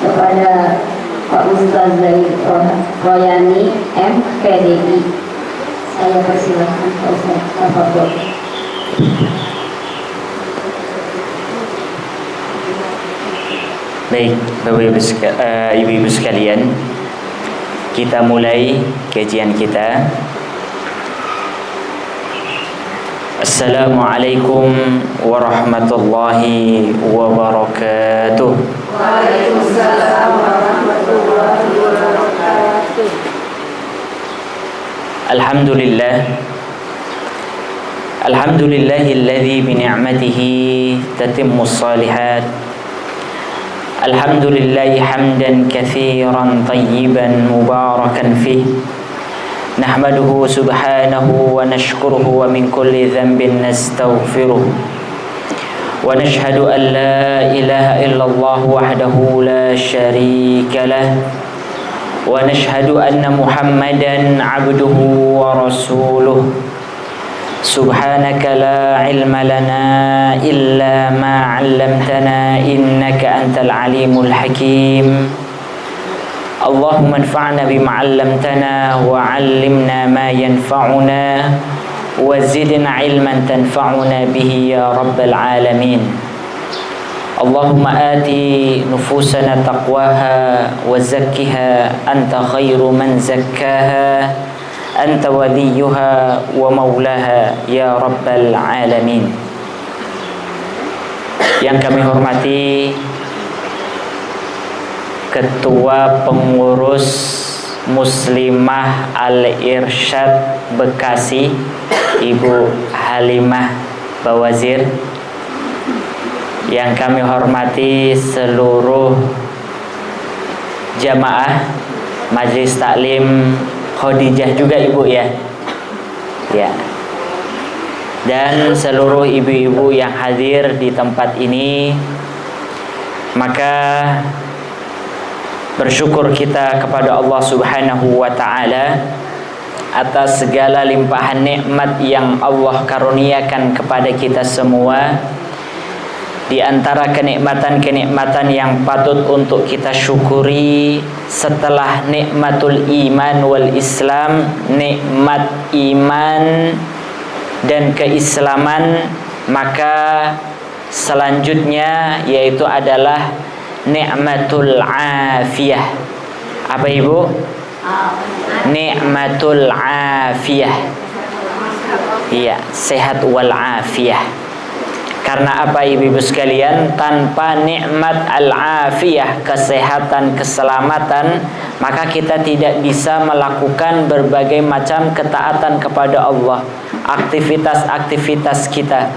kepada Pak Ustaz dari Royani MPDI. Saya persilahkan Pak Ustaz. Tafadhol. Baik, Bapak Ibu sekalian, kita mulai kajian kita. Assalamualaikum warahmatullahi wabarakatuh. Waalaikumsalam warahmatullahi wabarakatuh. Alhamdulillahilladzi bi ni'matihi tatimmus shalihat. Alhamdulillahi hamdan katsiran tayyiban mubarakan fih. Nahmaduhu subhanahu wa nashkuruhu wa min kulli dhanbin nastaghfiruh. Wa nashhadu an la ilaha illallah wahdahu la syarika lah. Wa nashhadu anna Muhammadan abduhu wa rasuluh. Subhanaka la ilma lana illa ma 'allamtana innaka antal alimul hakim. Allahumma anfa'na bima 'allamtana wa 'allimna ma yanfa'una wa zidna 'ilman tanfa'una bihi ya rabbal alamin. Allahumma ati nufusana taqwaha wa zakkiha anta khairu man zakkaha anta waliyuha wa maulaha ya rabbal alamin. Yang kami hormati Ketua Pengurus Muslimah Al-Irsyad Bekasi, Ibu Halimah Bawazir. Yang kami hormati seluruh jamaah Majelis Taklim Khadijah juga Ibu ya. Ya. Dan seluruh ibu-ibu yang hadir di tempat ini, maka bersyukur kita kepada Allah Subhanahu wa taala atas segala limpahan nikmat yang Allah karuniakan kepada kita semua. Di antara kenikmatan-kenikmatan yang patut untuk kita syukuri setelah nikmatul iman wal Islam, nikmat iman dan keislaman, maka selanjutnya yaitu adalah nikmatul afiyah. Apa Ibu? Nikmatul afiyah. Iya, sehat wal afiyah. Karena apa ibu-ibu sekalian, tanpa nikmat al-afiyah, kesehatan, keselamatan, maka kita tidak bisa melakukan berbagai macam ketaatan kepada Allah, aktivitas-aktivitas kita.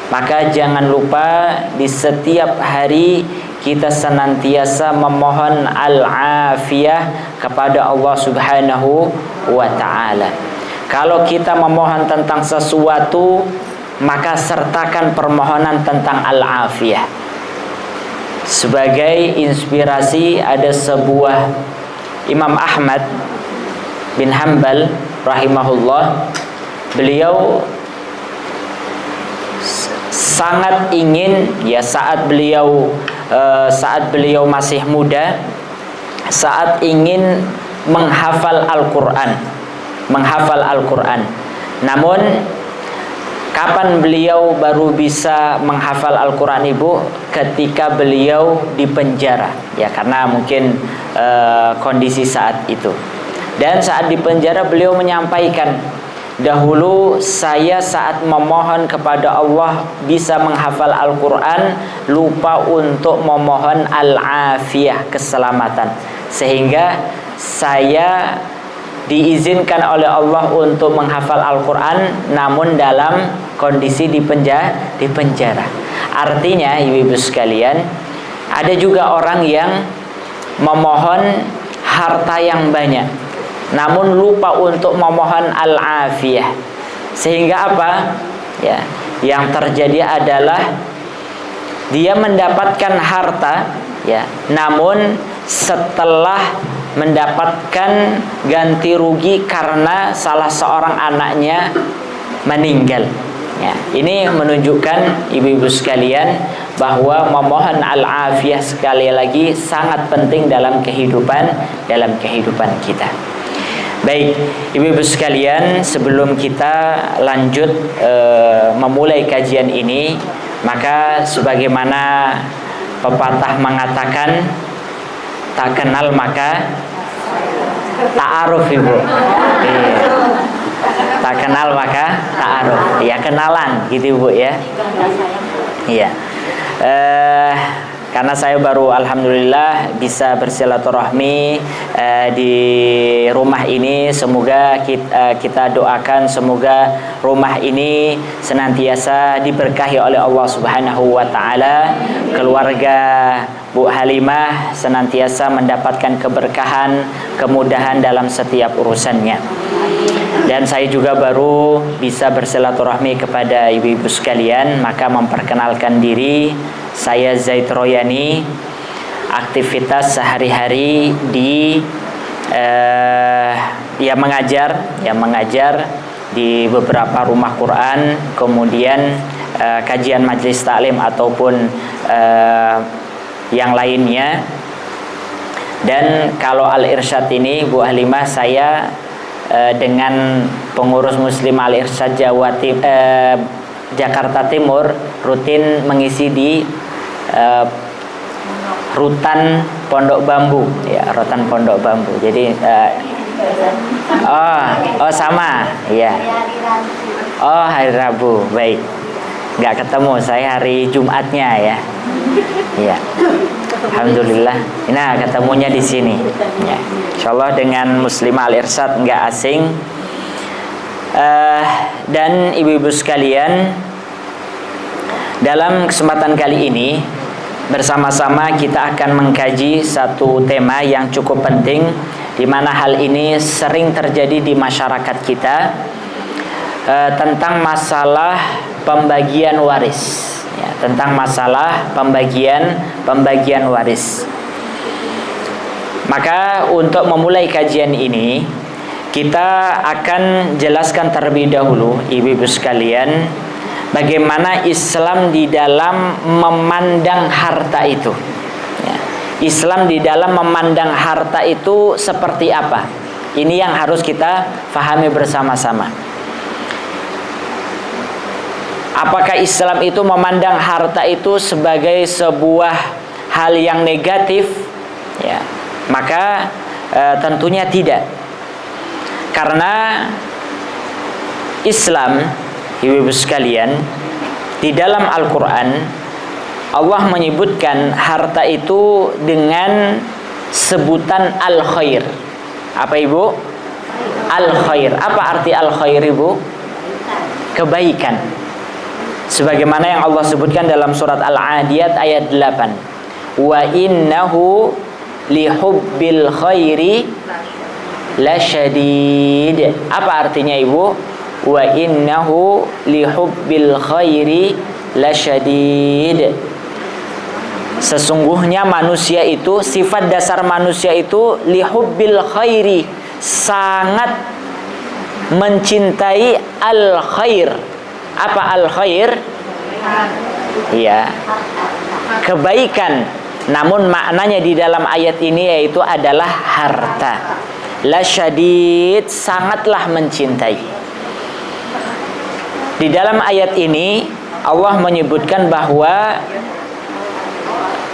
Maka jangan lupa di setiap hari kita senantiasa memohon al-afiyah kepada Allah Subhanahu wa ta'ala. Kalau kita memohon tentang sesuatu, maka sertakan permohonan tentang al-afiyah. Sebagai inspirasi, ada sebuah Imam Ahmad bin Hanbal rahimahullah, beliau sangat ingin ya saat beliau masih muda, saat ingin menghafal Al-Quran. Namun kapan beliau baru bisa menghafal Al-Quran Ibu? Ketika beliau di penjara, ya karena mungkin kondisi saat itu. Dan saat di penjara beliau menyampaikan, dahulu saya saat memohon kepada Allah bisa menghafal Al-Quran, lupa untuk memohon al-afiyah, keselamatan. Sehingga saya diizinkan oleh Allah untuk menghafal Al-Quran, namun dalam kondisi di penjara. Artinya ibu-ibu sekalian, ada juga orang yang memohon harta yang banyak, namun lupa untuk memohon al-afiyah. Sehingga apa? Ya, yang terjadi adalah dia mendapatkan harta, ya, namun setelah mendapatkan ganti rugi karena salah seorang anaknya meninggal, Ya, ini menunjukkan ibu-ibu sekalian bahwa memohon al-afiyah sekali lagi sangat penting dalam kehidupan kita. Baik, ibu-ibu sekalian, sebelum kita lanjut memulai kajian ini, maka sebagaimana pepatah mengatakan, tak kenal maka ta'aruf, Ibu. Iya. Tak kenal maka ta'aruf. Ya, kenalan gitu, Bu, ya. Iya. Karena saya baru alhamdulillah bisa bersilaturahmi di rumah ini, semoga kita doakan semoga rumah ini senantiasa diberkahi oleh Allah Subhanahu wa taala, keluarga Bu Halimah senantiasa mendapatkan keberkahan, kemudahan dalam setiap urusannya. Dan saya juga baru bisa bersilaturahmi kepada ibu-ibu sekalian, maka memperkenalkan diri, saya Zaid Royani. Aktivitas sehari-hari di mengajar di beberapa rumah Quran, kemudian kajian majelis taklim ataupun yang lainnya. Dan kalau Al-Irsyad ini, Bu Halimah, saya dengan pengurus Muslim Al-Irsyad Jakarta Timur rutin mengisi di rutan Pondok Bambu, ya, rutan Pondok Bambu. Jadi sama, ya. Oh, hari Rabu, baik. Nggak ketemu, saya hari Jumatnya, ya. Iya. Alhamdulillah. Nah, ketemunya di sini. Ya. Insyaallah dengan Muslimah Al-Irsyad nggak asing. Dan ibu-ibu sekalian, dalam kesempatan kali ini bersama-sama kita akan mengkaji satu tema yang cukup penting, di mana hal ini sering terjadi di masyarakat kita, tentang masalah pembagian waris. Ya, tentang masalah pembagian waris. Maka untuk memulai kajian ini, kita akan jelaskan terlebih dahulu, ibu-ibu sekalian, bagaimana Islam di dalam memandang harta itu. Ya, Islam di dalam memandang harta itu seperti apa? Ini yang harus kita fahami bersama-sama. Apakah Islam itu memandang harta itu sebagai sebuah hal yang negatif? Ya, maka tentunya tidak. Karena Islam, ibu-ibu sekalian, di dalam Al-Quran Allah menyebutkan harta itu dengan sebutan al-khair. Apa, Ibu? Al-khair. Apa arti al-khair, Ibu? Kebaikan. Sebagaimana yang Allah sebutkan dalam surat Al-Adiyat ayat 8. Wa innahu lihubbil khairi lasyadid. Apa artinya, Ibu? Wa innahu lihubbil khairi lasyadid. Sesungguhnya manusia itu, sifat dasar manusia itu lihubbil khairi, sangat mencintai al-khair. Apa al-khair? Iya, kebaikan. Namun maknanya di dalam ayat ini yaitu adalah harta. La syadid, sangatlah mencintai. Di dalam ayat ini Allah menyebutkan bahwa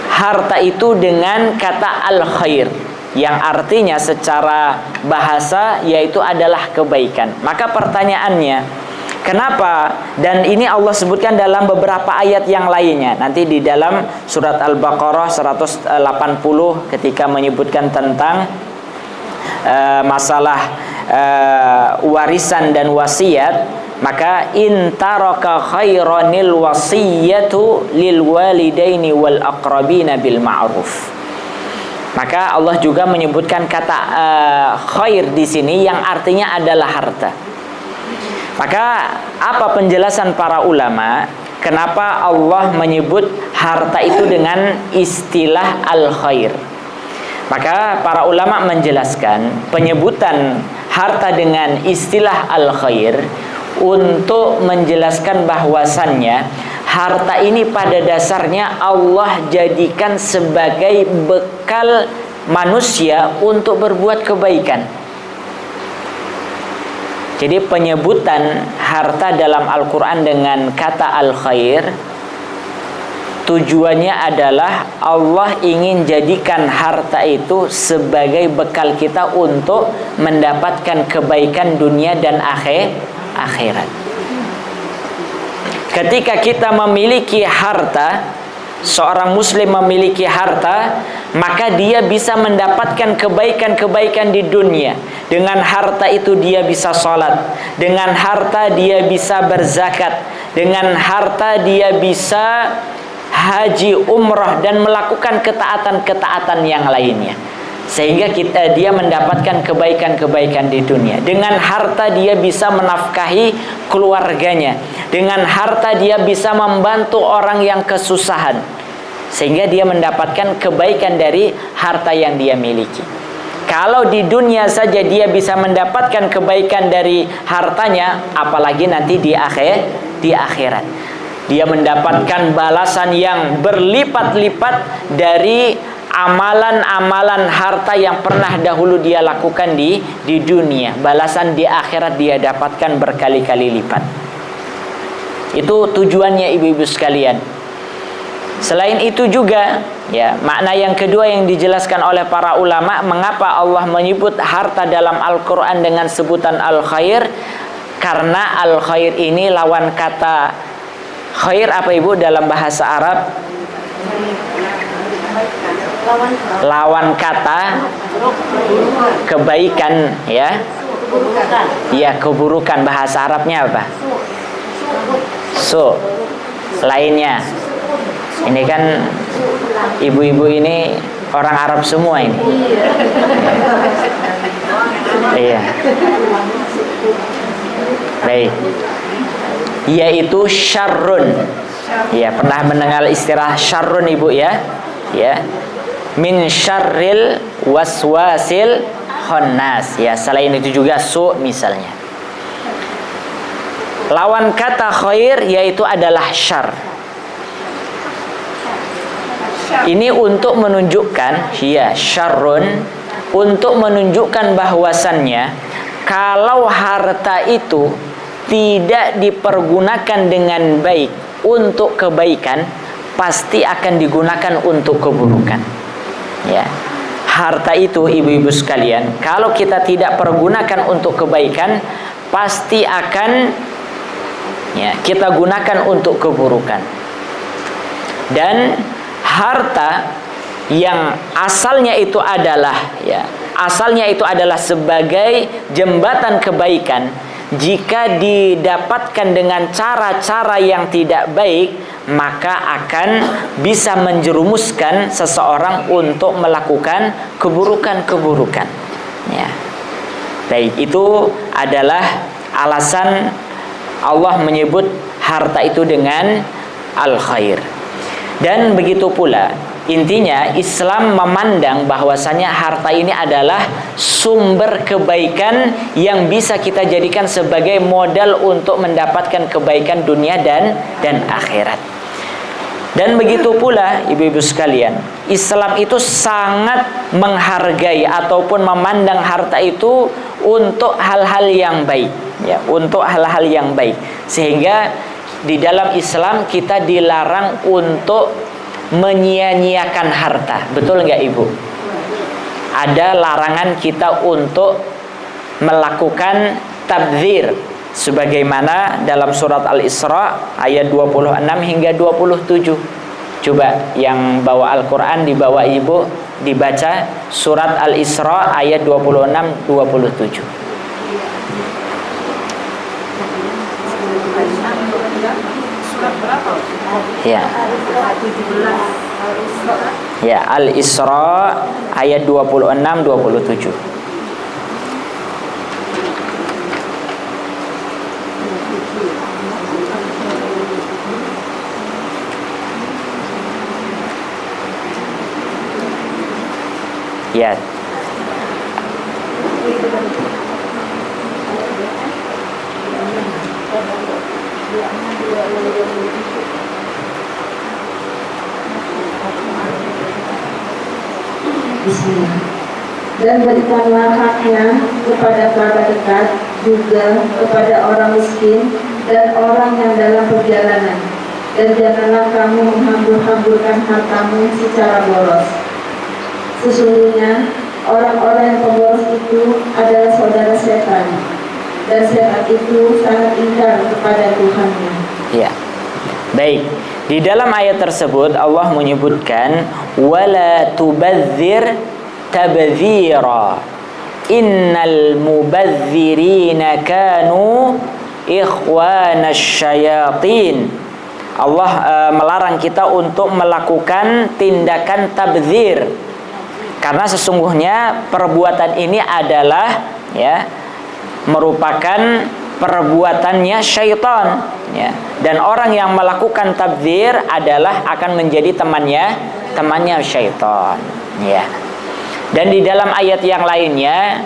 harta itu dengan kata al-khair, yang artinya secara bahasa yaitu adalah kebaikan. Maka pertanyaannya, kenapa? Dan ini Allah sebutkan dalam beberapa ayat yang lainnya. Nanti di dalam surat Al-Baqarah 180 ketika menyebutkan tentang masalah warisan dan wasiat, maka in taraka khairanil wasiyatu lil walidaini wal aqrabina bil ma'ruf. Maka Allah juga menyebutkan kata khair di sini yang artinya adalah harta. Maka apa penjelasan para ulama kenapa Allah menyebut harta itu dengan istilah al-khair? Maka para ulama menjelaskan penyebutan harta dengan istilah al-khair untuk menjelaskan bahwasannya harta ini pada dasarnya Allah jadikan sebagai bekal manusia untuk berbuat kebaikan. Jadi penyebutan harta dalam Al-Quran dengan kata al-khair, tujuannya adalah Allah ingin jadikan harta itu sebagai bekal kita untuk mendapatkan kebaikan dunia dan akhirat. Ketika kita memiliki harta, seorang muslim memiliki harta, maka dia bisa mendapatkan kebaikan-kebaikan di dunia. Dengan harta itu dia bisa sholat, dengan harta dia bisa berzakat, dengan harta dia bisa haji, umrah, dan melakukan ketaatan-ketaatan yang lainnya. Sehingga dia mendapatkan kebaikan-kebaikan di dunia. Dengan harta dia bisa menafkahi keluarganya. Dengan harta dia bisa membantu orang yang kesusahan. Sehingga dia mendapatkan kebaikan dari harta yang dia miliki. Kalau di dunia saja dia bisa mendapatkan kebaikan dari hartanya, apalagi nanti di akhirat. Dia mendapatkan balasan yang berlipat-lipat dari amalan-amalan harta yang pernah dahulu dia lakukan di dunia. Balasan di akhirat dia dapatkan berkali-kali lipat. Itu tujuannya ibu-ibu sekalian. Selain itu juga, ya, makna yang kedua yang dijelaskan oleh para ulama, mengapa Allah menyebut harta dalam Al-Quran dengan sebutan al-khair? Karena al-khair ini lawan kata khair apa ibu dalam bahasa Arab? Lawan kata kebaikan, ya. Iya, keburukan. Bahasa Arabnya apa? So. Lainnya. Ini kan ibu-ibu ini orang Arab semua ini. Iya. Baik. Yaitu syarrun. Ya, pernah mendengar istilah syarrun ibu ya? Ya. Min syarril waswasil khannas. Ya, selain itu juga su misalnya. Lawan kata khair yaitu adalah syarr. Ini untuk menunjukkan, ya, syarrun, untuk menunjukkan bahwasannya kalau harta itu tidak dipergunakan dengan baik untuk kebaikan, pasti akan digunakan untuk keburukan. Ya. Harta itu ibu-ibu sekalian, kalau kita tidak pergunakan untuk kebaikan, pasti akan, ya, kita gunakan untuk keburukan. Dan harta yang asalnya itu adalah, ya, asalnya itu adalah sebagai jembatan kebaikan, jika didapatkan dengan cara-cara yang tidak baik, maka akan bisa menjerumuskan seseorang untuk melakukan keburukan-keburukan. Ya. Baik, itu adalah alasan Allah menyebut harta itu dengan al-khair. Dan begitu pula, intinya Islam memandang bahwasanya harta ini adalah sumber kebaikan yang bisa kita jadikan sebagai modal untuk mendapatkan kebaikan dunia dan akhirat. Dan begitu pula ibu-ibu sekalian, Islam itu sangat menghargai ataupun memandang harta itu untuk hal-hal yang baik, ya, untuk hal-hal yang baik. Sehingga di dalam Islam kita dilarang untuk menyia-nyiakan harta. Betul nggak ibu? Ada larangan kita untuk melakukan tabdzir, sebagaimana dalam surat Al-Isra ayat 26 hingga 27. Coba yang bawa Al-Quran dibawa ibu, dibaca surat Al-Isra ayat 26-27. Ya. Ya, Al-Isra ayat 26-27. Ya. Bismillah. Dan berikanlah haknya kepada kerabat dekat, juga kepada orang miskin dan orang yang dalam perjalanan. Dan janganlah kamu menghambur-hamburkan hartamu secara boros. Sesungguhnya orang-orang yang pemboros itu adalah saudara setan, dan setan itu sangat ingkar kepada Tuhannya. Ya. Baik. Di dalam ayat tersebut Allah menyebutkan wala tubadzir tabdzira. Innal mubadzirina kanu ikhwanas syayatin. Allah melarang kita untuk melakukan tindakan tabdzir. Karena sesungguhnya perbuatan ini adalah ya merupakan perbuatannya syaitan ya. Dan orang yang melakukan tabdzir adalah akan menjadi temannya syaitan ya. Dan di dalam ayat yang lainnya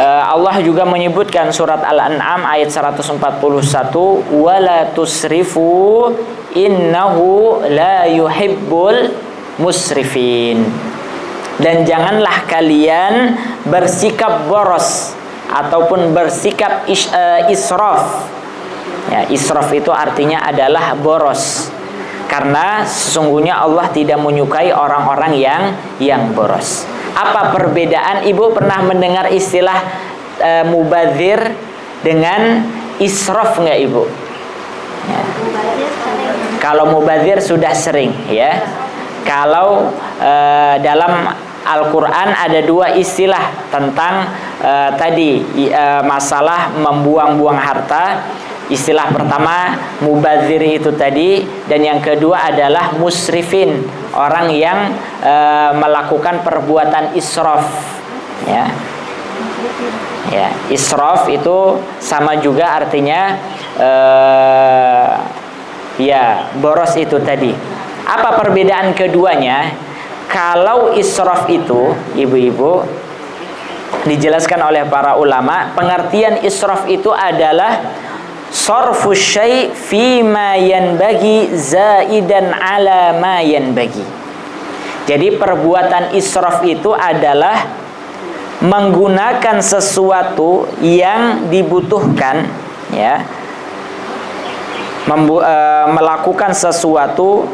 Allah juga menyebutkan surat Al-An'am ayat 141 wala tusrifu innahu la yuhibbul musrifin. Dan janganlah kalian bersikap boros ataupun bersikap israf. Ya, israf itu artinya adalah boros. Karena sesungguhnya Allah tidak menyukai orang-orang yang boros. Apa perbedaan? Ibu pernah mendengar istilah mubadzir dengan israf nggak Ibu? Ya. Kalau mubadzir sudah sering ya. Kalau dalam Al-Quran ada dua istilah tentang masalah membuang-buang harta. Istilah pertama mubadzir itu tadi, dan yang kedua adalah musrifin, orang yang melakukan perbuatan israf ya. Ya, israf itu sama juga artinya ya boros itu tadi. Apa perbedaan keduanya? Kalau israf itu, ibu-ibu, dijelaskan oleh para ulama, pengertian israf itu adalah sarfu syai' fi ma yanbaghi zaidan ala ma yanbaghi. Jadi perbuatan israf itu adalah menggunakan sesuatu yang dibutuhkan ya. Melakukan sesuatu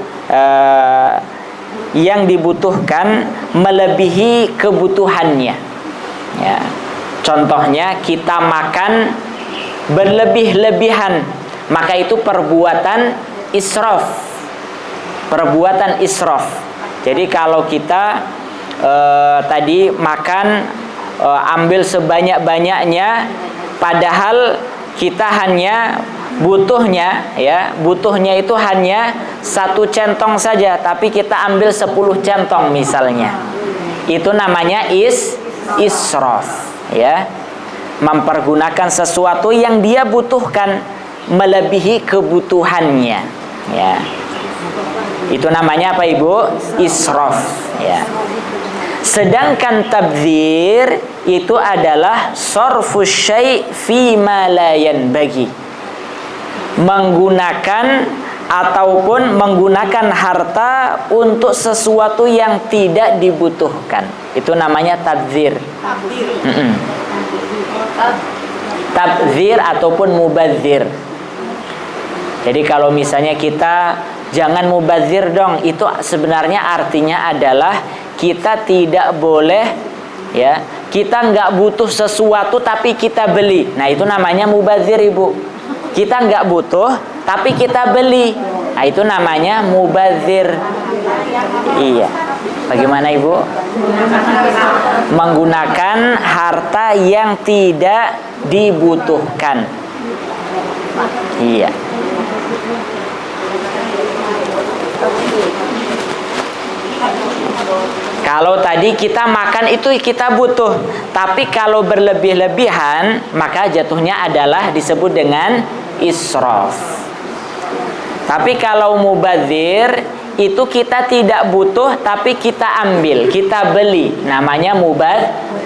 yang dibutuhkan melebihi kebutuhannya ya. Contohnya kita makan berlebih-lebihan, maka itu perbuatan israf. Perbuatan israf. Jadi kalau kita tadi makan ambil sebanyak-banyaknya, padahal kita hanya butuhnya itu hanya 1 centong saja, tapi kita ambil 10 centong misalnya. Itu namanya israf ya. Mempergunakan sesuatu yang dia butuhkan melebihi kebutuhannya ya. Itu namanya apa Ibu? Israf ya. Sedangkan tabdzir itu adalah sarfu syai' fi ma la yanbaghi. Menggunakan ataupun menggunakan harta untuk sesuatu yang tidak dibutuhkan. Itu namanya tabdzir. Tabdzir ataupun mubadzir. Jadi kalau misalnya kita jangan mubadzir dong, itu sebenarnya artinya adalah kita tidak boleh ya, kita nggak butuh sesuatu tapi kita beli. Nah itu namanya mubadzir Ibu. Kita nggak butuh tapi kita beli. Nah itu namanya mubadzir. Iya. Bagaimana Ibu? Menggunakan harta yang tidak dibutuhkan. Iya. Kalau tadi kita makan itu kita butuh, tapi kalau berlebih-lebihan maka jatuhnya adalah disebut dengan israf. Tapi kalau mubadzir itu kita tidak butuh tapi kita ambil, kita beli, namanya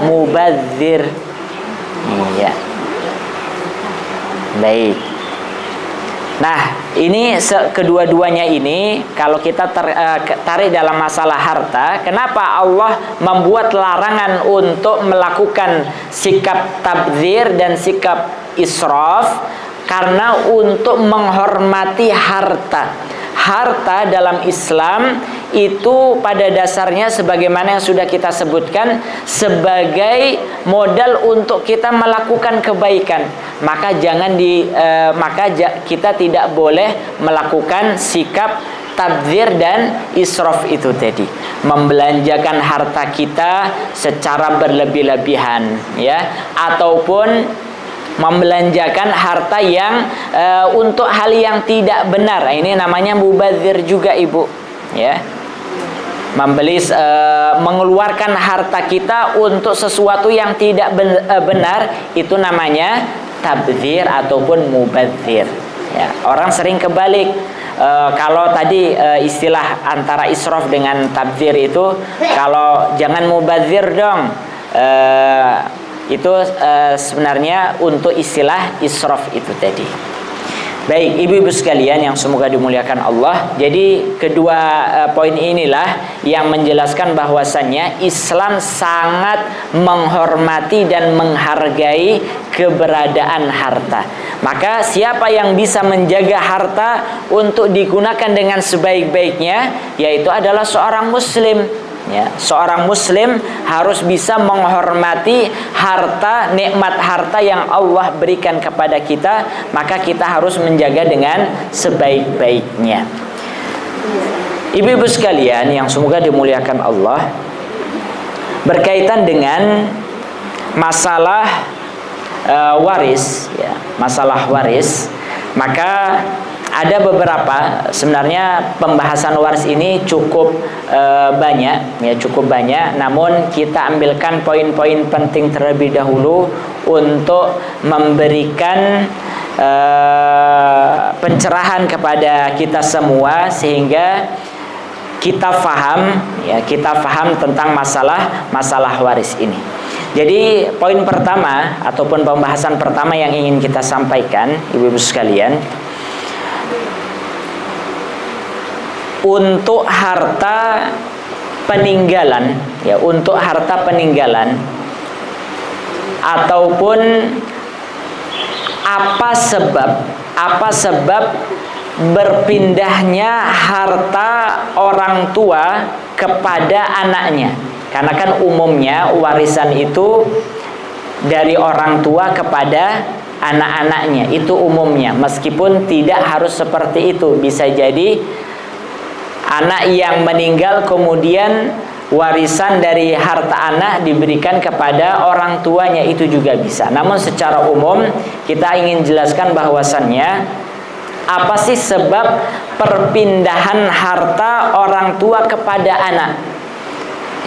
mubadzir. Iya. Baik. Nah, ini kedua-duanya ini kalau kita tarik dalam masalah harta, kenapa Allah membuat larangan untuk melakukan sikap tabdzir dan sikap israf? Karena untuk menghormati harta. Harta dalam Islam itu pada dasarnya sebagaimana yang sudah kita sebutkan sebagai modal untuk kita melakukan kebaikan. Maka kita tidak boleh melakukan sikap tabdzir dan israf itu tadi, membelanjakan harta kita secara berlebih-lebihan, ya, ataupun membelanjakan harta yang untuk hal yang tidak benar. Ini namanya mubadzir juga, Ibu, ya. Mengeluarkan harta kita untuk sesuatu yang tidak benar, itu namanya tabdzir ataupun mubadzir, ya. Orang sering kebalik. Kalau tadi istilah antara israf dengan tabdzir itu, kalau jangan mubadzir dong, itu sebenarnya untuk istilah israf itu tadi. Baik, ibu-ibu sekalian yang semoga dimuliakan Allah. Jadi kedua poin inilah yang menjelaskan bahwasannya Islam sangat menghormati dan menghargai keberadaan harta. Maka siapa yang bisa menjaga harta untuk digunakan dengan sebaik-baiknya, yaitu adalah seorang muslim. Ya, seorang muslim harus bisa menghormati harta, nikmat harta yang Allah berikan kepada kita, maka kita harus menjaga dengan sebaik-baiknya. Ibu-ibu sekalian yang semoga dimuliakan Allah, berkaitan dengan masalah waris, ya, masalah waris, maka ada beberapa, sebenarnya pembahasan waris ini cukup banyak, ya, cukup banyak. Namun kita ambilkan poin-poin penting terlebih dahulu untuk memberikan pencerahan kepada kita semua sehingga kita faham, ya, kita faham tentang masalah waris ini. Jadi poin pertama ataupun pembahasan pertama yang ingin kita sampaikan, ibu-ibu sekalian, untuk harta peninggalan, ya, untuk harta peninggalan ataupun apa sebab berpindahnya harta orang tua kepada anaknya. Karena kan umumnya warisan itu dari orang tua kepada anak-anaknya, itu umumnya. Meskipun tidak harus seperti itu, bisa jadi anak yang meninggal kemudian warisan dari harta anak diberikan kepada orang tuanya, itu juga bisa. Namun secara umum kita ingin jelaskan bahwasannya apa sih sebab perpindahan harta orang tua kepada anak,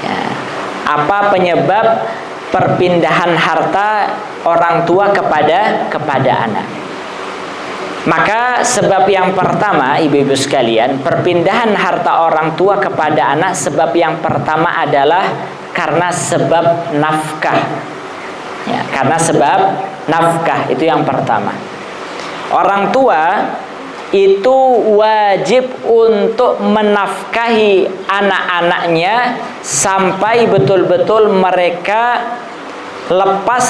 ya, apa penyebab perpindahan harta orang tua kepada anak. Maka sebab yang pertama, ibu-ibu sekalian, perpindahan harta orang tua kepada anak, sebab yang pertama adalah karena sebab nafkah, ya, karena sebab nafkah, itu yang pertama. Orang tua itu wajib untuk menafkahi anak-anaknya sampai betul-betul mereka lepas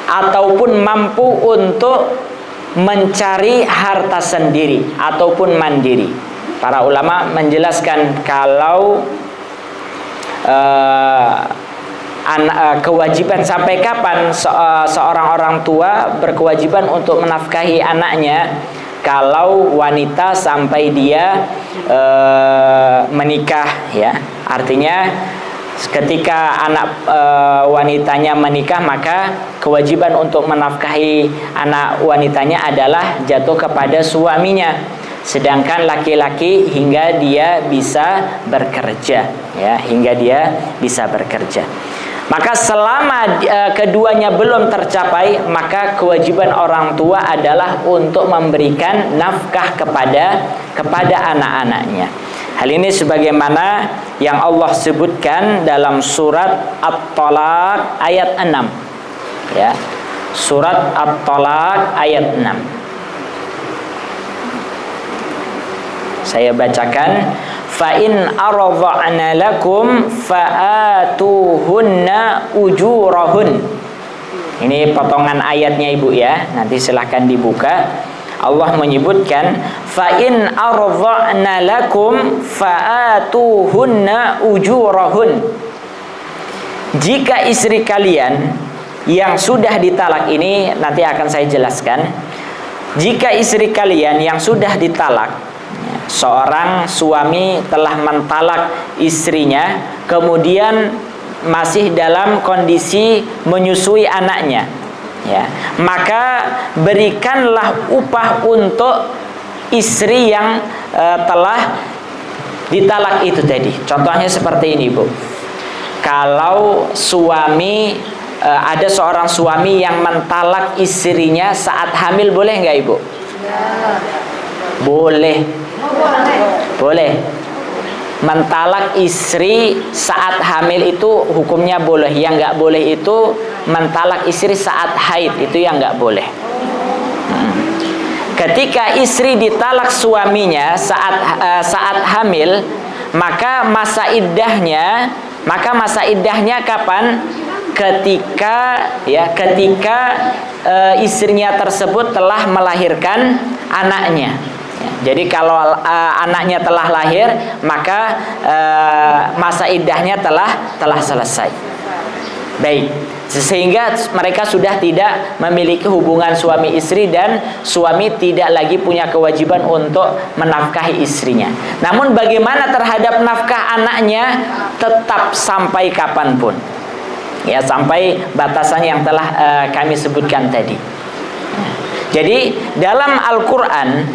ataupun mampu untuk mencari harta sendiri ataupun mandiri. Para ulama menjelaskan kalau kewajiban sampai kapan seorang orang tua berkewajiban untuk menafkahi anaknya. Kalau wanita sampai dia menikah, ya, artinya ketika anak wanitanya menikah, maka kewajiban untuk menafkahi anak wanitanya adalah jatuh kepada suaminya. Sedangkan laki-laki hingga dia bisa bekerja, ya, hingga dia bisa bekerja. Maka selama keduanya belum tercapai, maka kewajiban orang tua adalah untuk memberikan nafkah kepada anak-anaknya. Hal ini sebagaimana yang Allah sebutkan dalam surat At-Talaq ayat 6. Ya. Surat At-Talaq ayat 6. Saya bacakan, fa in aradha'na lakum fa'atuhunna ujurahun. Ini potongan ayatnya Ibu ya. Nanti silahkan dibuka. Allah menyebutkan fa in aradha'na lakum fa'atuhunna ujurahun. Jika istri kalian yang sudah ditalak, ini nanti akan saya jelaskan. Jika istri kalian yang sudah ditalak, seorang suami telah mentalak istrinya, kemudian masih dalam kondisi menyusui anaknya, ya, maka berikanlah upah untuk istri yang telah ditalak itu tadi. Contohnya seperti ini, Bu. Kalau suami ada seorang suami yang mentalak istrinya saat hamil, boleh nggak Ibu? Boleh. Boleh. Mentalak istri saat hamil itu hukumnya boleh. Yang nggak boleh itu mentalak istri saat haid, itu yang nggak boleh. Ketika istri ditalak suaminya saat hamil, maka masa iddahnya kapan? Ketika istrinya tersebut telah melahirkan anaknya. Jadi kalau anaknya telah lahir, maka masa iddahnya telah selesai. Baik, sehingga mereka sudah tidak memiliki hubungan suami istri dan suami tidak lagi punya kewajiban untuk menafkahi istrinya. Namun bagaimana terhadap nafkah anaknya? Tetap sampai kapanpun, ya, sampai batasan yang telah kami sebutkan tadi. Jadi dalam Al-Quran,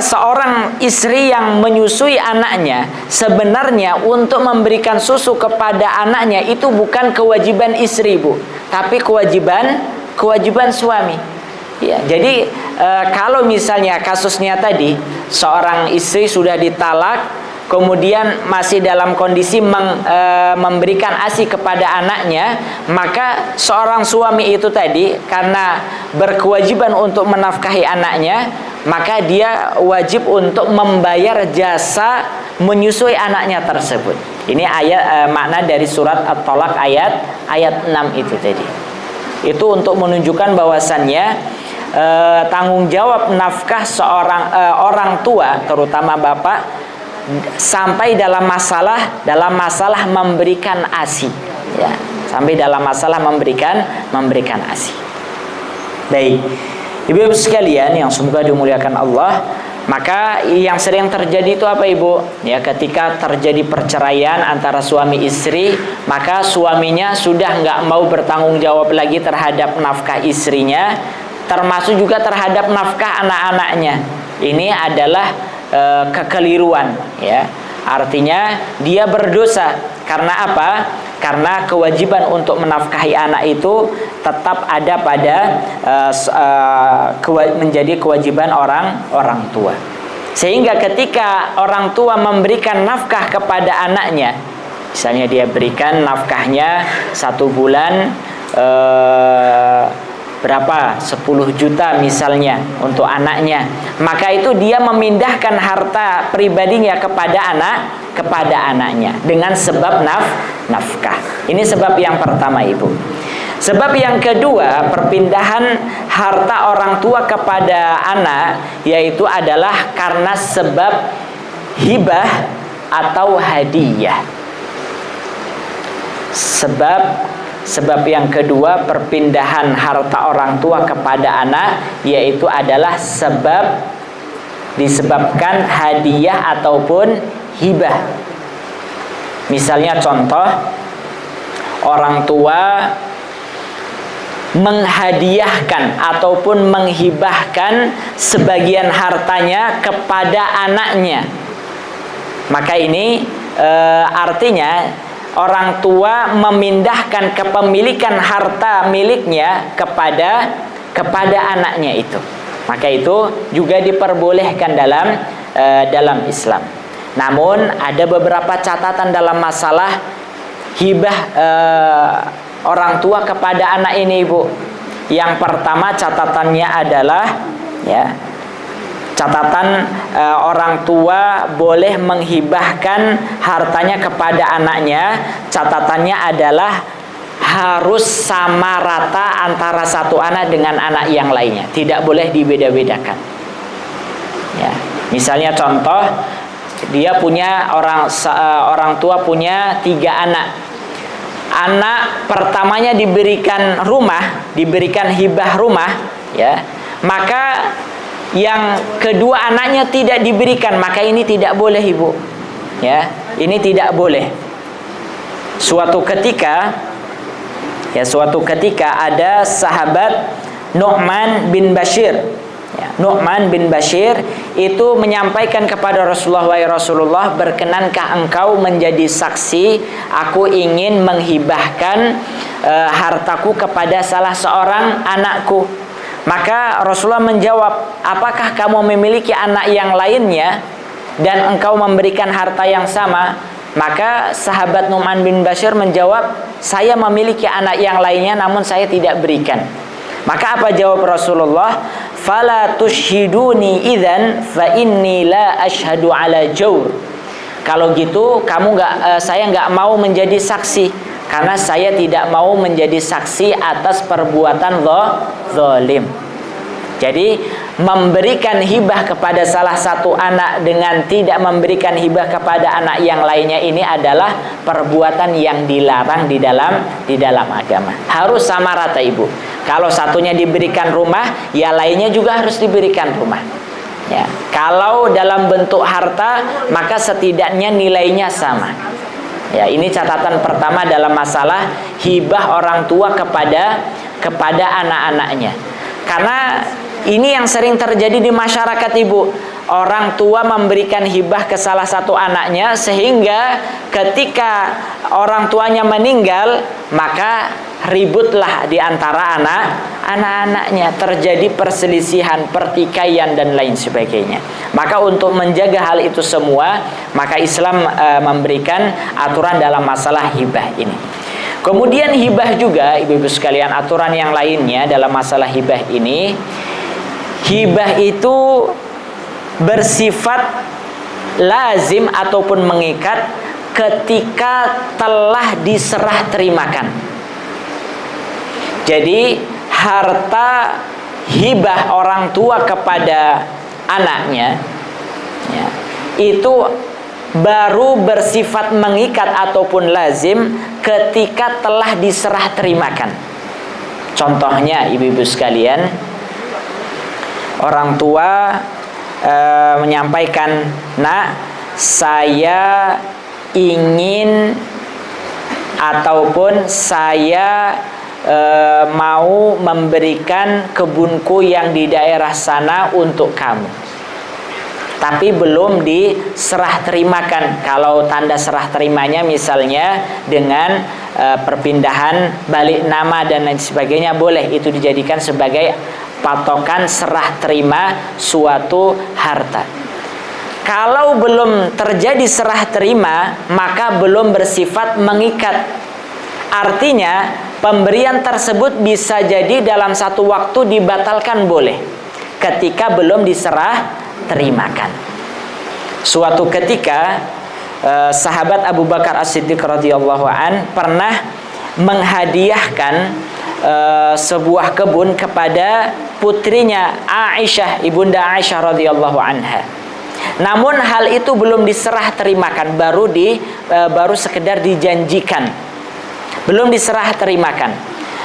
seorang istri yang menyusui anaknya, sebenarnya untuk memberikan susu kepada anaknya itu bukan kewajiban istri, Bu, tapi kewajiban suami. Ya, jadi kalau misalnya kasusnya tadi, seorang istri sudah ditalak, kemudian masih dalam kondisi memberikan ASI kepada anaknya, maka seorang suami itu tadi karena berkewajiban untuk menafkahi anaknya, maka dia wajib untuk membayar jasa menyusui anaknya tersebut. Ini ayat makna dari surat At-Thalaq ayat 6 itu tadi. Itu untuk menunjukkan bahwasannya tanggung jawab nafkah seorang orang tua, terutama bapak, sampai dalam masalah memberikan ASI, ya, sampai dalam masalah memberikan ASI. Baik, Ibu-ibu sekalian yang semoga dimuliakan Allah, maka yang sering terjadi itu apa, Ibu? Ya, ketika terjadi perceraian antara suami istri, maka suaminya sudah nggak mau bertanggung jawab lagi terhadap nafkah istrinya, termasuk juga terhadap nafkah anak-anaknya. Ini adalah kekeliruan, ya. Artinya dia berdosa. Karena apa? Karena kewajiban untuk menafkahi anak itu tetap ada pada menjadi kewajiban orang tua. Sehingga ketika orang tua memberikan nafkah kepada anaknya, misalnya dia berikan nafkahnya 1 bulan berapa? 10 juta misalnya untuk anaknya, maka itu dia memindahkan harta pribadinya kepada anaknya dengan sebab nafkah. Ini sebab yang pertama, Ibu. Sebab yang kedua, perpindahan harta orang tua kepada anak, yaitu adalah karena sebab hibah atau hadiah. Sebab yang kedua, perpindahan harta orang tua kepada anak, yaitu adalah disebabkan hadiah ataupun hibah. Misalnya contoh, orang tua menghadiahkan ataupun menghibahkan sebagian hartanya kepada anaknya. Maka ini artinya orang tua memindahkan kepemilikan harta miliknya kepada anaknya itu. Maka itu juga diperbolehkan dalam Islam. Namun ada beberapa catatan dalam masalah hibah orang tua kepada anak ini, Ibu. Yang pertama catatannya adalah, ya, catatan orang tua boleh menghibahkan hartanya kepada anaknya, catatannya adalah harus sama rata antara satu anak dengan anak yang lainnya, tidak boleh dibeda-bedakan. Ya, misalnya contoh, dia punya orang tua punya 3 anak. Anak pertamanya diberikan rumah, diberikan hibah rumah, ya. Maka yang kedua anaknya tidak diberikan, maka ini tidak boleh, Ibu. Ya, ini tidak boleh. Suatu ketika ada sahabat Nu'man bin Bashir. Ya, Nu'man bin Bashir itu menyampaikan kepada Rasulullah, "Wahai Rasulullah, berkenankah engkau menjadi saksi? Aku ingin menghibahkan hartaku kepada salah seorang anakku." Maka Rasulullah menjawab, "Apakah kamu memiliki anak yang lainnya dan engkau memberikan harta yang sama?" Maka sahabat Nu'man bin Bashir menjawab, "Saya memiliki anak yang lainnya namun saya tidak berikan." Maka apa jawab Rasulullah? "Fala tushhiduni idzan fa inni la ashhadu ala jawr." Kalau gitu saya nggak mau menjadi saksi, karena saya tidak mau menjadi saksi atas perbuatan zalim. Jadi memberikan hibah kepada salah satu anak dengan tidak memberikan hibah kepada anak yang lainnya ini adalah perbuatan yang dilarang di dalam agama. Harus sama rata, Ibu. Kalau satunya diberikan rumah, ya lainnya juga harus diberikan rumah. Ya. Kalau dalam bentuk harta, maka setidaknya nilainya sama. Ya, ini catatan pertama dalam masalah hibah orang tua kepada anak-anaknya. Karena ini yang sering terjadi di masyarakat, Ibu. Orang tua memberikan hibah ke salah satu anaknya, sehingga ketika orang tuanya meninggal, maka ributlah di antara anak-anaknya, terjadi perselisihan, pertikaian dan lain sebagainya. Maka untuk menjaga hal itu semua, maka Islam memberikan aturan dalam masalah hibah ini. Kemudian hibah juga, Ibu-ibu sekalian, aturan yang lainnya dalam masalah hibah ini, hibah itu bersifat lazim ataupun mengikat ketika telah diserah terimakan. Jadi harta hibah orang tua kepada anaknya, ya, itu baru bersifat mengikat ataupun lazim ketika telah diserah terimakan. Contohnya, ibu-ibu sekalian, orang tua menyampaikan, "Nak, saya ingin ataupun saya mau memberikan kebunku yang di daerah sana untuk kamu, tapi belum diserah terimakan." Kalau tanda serah terimanya misalnya dengan perpindahan balik nama dan lain sebagainya, boleh itu dijadikan sebagai patokan serah terima suatu harta. Kalau belum terjadi serah terima, maka belum bersifat mengikat. Artinya pemberian tersebut bisa jadi dalam satu waktu dibatalkan, boleh, ketika belum diserah terimakan. Suatu ketika sahabat Abu Bakar As-Siddiq radhiyallahu an pernah menghadiahkan sebuah kebun kepada putrinya Aisyah, ibunda Aisyah radhiyallahu anha. Namun hal itu belum diserah terimakan, baru sekedar dijanjikan, belum diserah terimakan.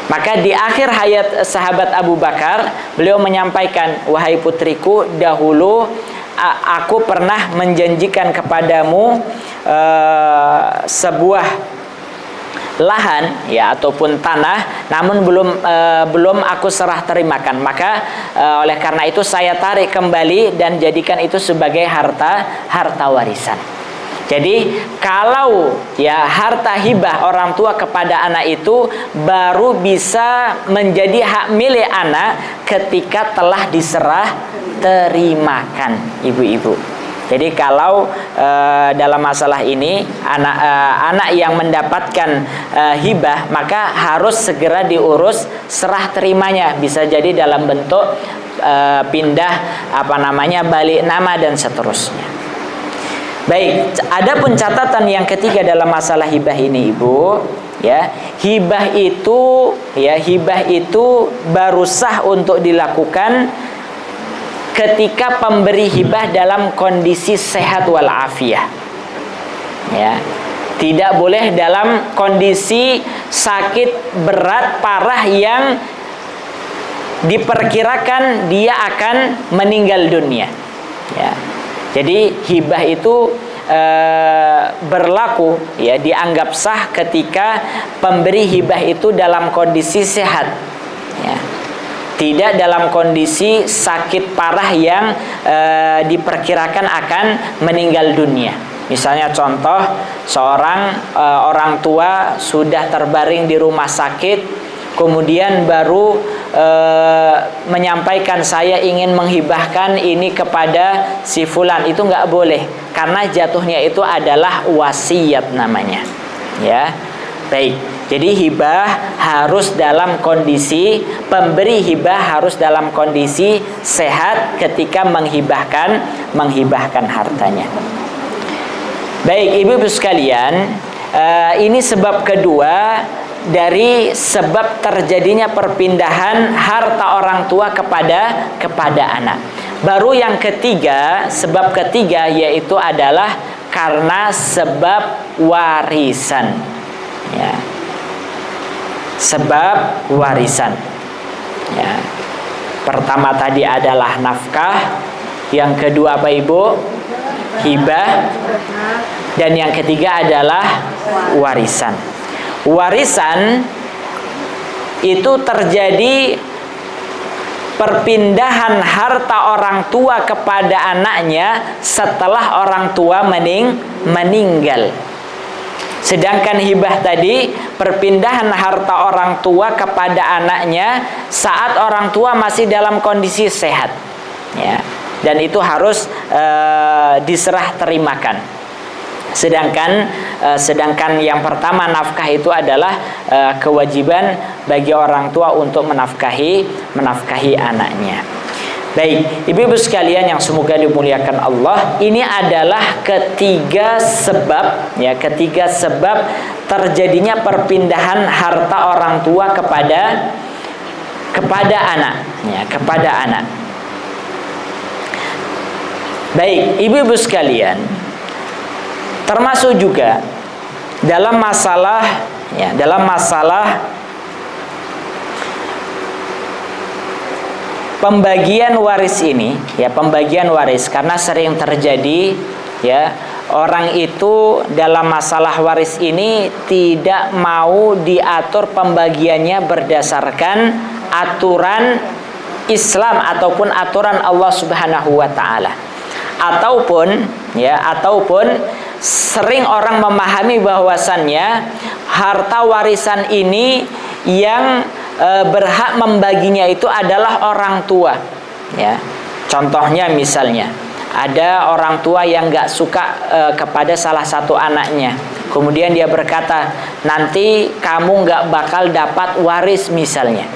Maka di akhir hayat sahabat Abu Bakar, beliau menyampaikan, "Wahai putriku, dahulu aku pernah menjanjikan kepadamu sebuah lahan, ya, ataupun tanah, namun belum aku serah terimakan. Maka oleh karena itu saya tarik kembali dan jadikan itu sebagai harta warisan." Jadi kalau ya harta hibah orang tua kepada anak itu baru bisa menjadi hak milik anak ketika telah diserah terimakan, ibu-ibu. Jadi kalau dalam masalah ini anak yang mendapatkan hibah, maka harus segera diurus serah terimanya. Bisa jadi dalam bentuk pindah balik nama dan seterusnya. Baik, adapun catatan yang ketiga dalam masalah hibah ini, Ibu, ya, hibah itu baru sah untuk dilakukan ketika pemberi hibah dalam kondisi sehat walafiat. Ya. Tidak boleh dalam kondisi sakit berat parah yang diperkirakan dia akan meninggal dunia. Ya. Jadi hibah itu berlaku, ya, dianggap sah ketika pemberi hibah itu dalam kondisi sehat. Ya. Tidak dalam kondisi sakit parah yang diperkirakan akan meninggal dunia. Misalnya contoh, seorang orang tua sudah terbaring di rumah sakit, kemudian baru menyampaikan saya ingin menghibahkan ini kepada si fulan. Itu nggak boleh, karena jatuhnya itu adalah wasiat namanya. Ya, baik. Jadi hibah harus dalam kondisi, pemberi hibah harus dalam kondisi sehat ketika menghibahkan hartanya. Baik, ibu-ibu sekalian, ini sebab kedua dari sebab terjadinya perpindahan harta orang tua kepada anak. Baru yang ketiga, sebab ketiga yaitu adalah karena sebab warisan. Ya. Sebab warisan. Ya. Pertama tadi adalah nafkah, yang kedua apa Ibu? Hibah, dan yang ketiga adalah warisan. Warisan itu terjadi perpindahan harta orang tua kepada anaknya setelah orang tua meninggal. Sedangkan hibah tadi perpindahan harta orang tua kepada anaknya saat orang tua masih dalam kondisi sehat, ya, dan itu harus diserah terimakan. Sedangkan yang pertama nafkah itu adalah kewajiban bagi orang tua untuk menafkahi anaknya. Baik, ibu-ibu sekalian yang semoga dimuliakan Allah, ini adalah ketiga sebab, ya, ketiga sebab terjadinya perpindahan harta orang tua kepada anak, ya, kepada anak. Baik, ibu-ibu sekalian, termasuk juga dalam masalah pembagian waris ini, ya, pembagian waris, karena sering terjadi, ya, orang itu dalam masalah waris ini tidak mau diatur pembagiannya berdasarkan aturan Islam ataupun aturan Allah Subhanahu wa taala. Ataupun sering orang memahami bahwasannya harta warisan ini yang berhak membaginya itu adalah orang tua, ya. Contohnya misalnya ada orang tua yang nggak suka kepada salah satu anaknya, kemudian dia berkata, nanti kamu nggak bakal dapat waris misalnya,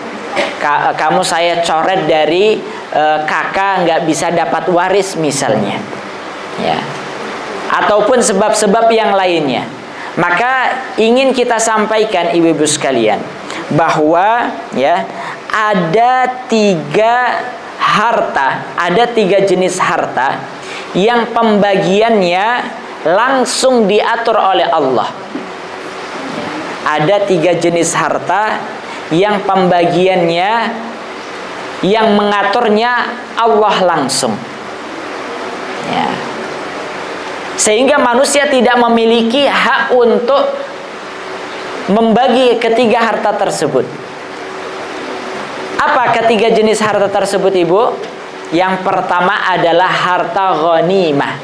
kamu saya coret dari kakak, nggak bisa dapat waris misalnya, ya. Ataupun sebab-sebab yang lainnya. Maka ingin kita sampaikan ibu-ibu sekalian bahwa, ya, ada tiga jenis harta yang pembagiannya langsung diatur oleh Allah. Ada tiga jenis harta yang pembagiannya, yang mengaturnya Allah langsung, ya. Sehingga manusia tidak memiliki hak untuk membagi ketiga harta tersebut. Apa ketiga jenis harta tersebut, Ibu? Yang pertama adalah harta ghanimah.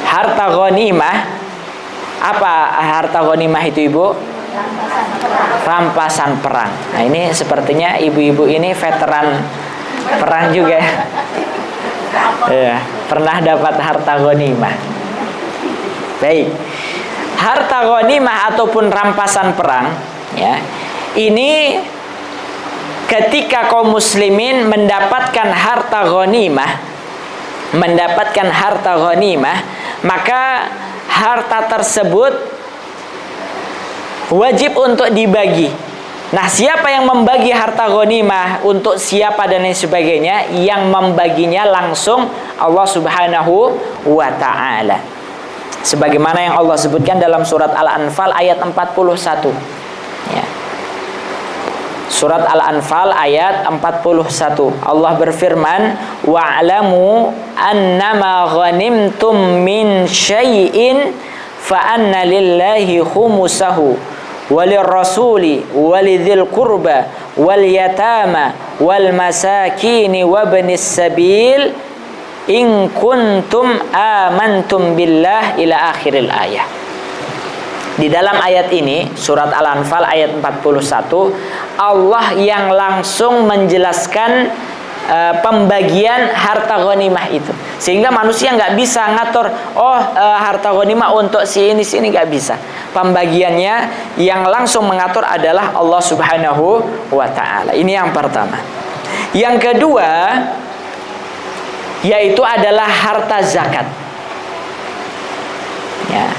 Harta ghanimah, apa harta ghanimah itu, Ibu? Rampasan perang. Nah, ini sepertinya ibu-ibu ini veteran perang juga. Ya, pernah dapat harta ghanimah. Baik. Harta ghanimah ataupun rampasan perang, ya. Ini ketika kaum muslimin mendapatkan harta ghanimah, maka harta tersebut wajib untuk dibagi. Nah, siapa yang membagi harta ghanimah untuk siapa dan lain sebagainya? Yang membaginya langsung Allah Subhanahu wa ta'ala. Sebagaimana yang Allah sebutkan dalam surat Al-Anfal ayat 41. Ya. Surat Al-Anfal ayat 41. Allah berfirman, "Wa'lamu annama ghanimtum min syai'in fa anna lillahi khumusahu walirrasuli walidhil qurba wal yatama wal masakini wabnis sabil in kuntum amantum billah" ila akhiril ayah. Di dalam ayat ini, surat Al-Anfal ayat 41, Allah yang langsung menjelaskan pembagian harta ghanimah itu. Sehingga manusia nggak bisa ngatur, harta ghanimah untuk si ini nggak bisa. Pembagiannya yang langsung mengatur adalah Allah Subhanahu wa ta'ala. Ini yang pertama. Yang kedua, yaitu adalah harta zakat. Ya.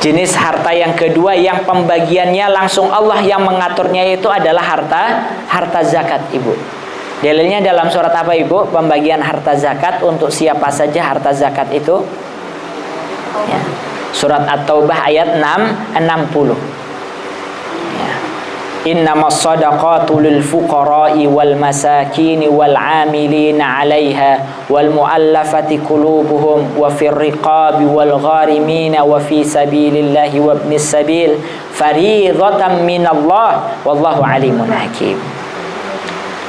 Jenis harta yang kedua yang pembagiannya langsung Allah yang mengaturnya itu adalah harta zakat, Ibu. Dalilnya dalam surat apa, Ibu? Pembagian harta zakat untuk siapa saja harta zakat itu? Ya. Surat At-Taubah ayat 60. Ya. Innamas shadaqatu lil fuqara'i wal masakini wal 'amilina 'alaiha wal mu'allafati qulubuhum wa fir riqabi wal gharimina wa fi sabilillahi wa ibnis sabil fariidatan minallah wallahu alimun hakim.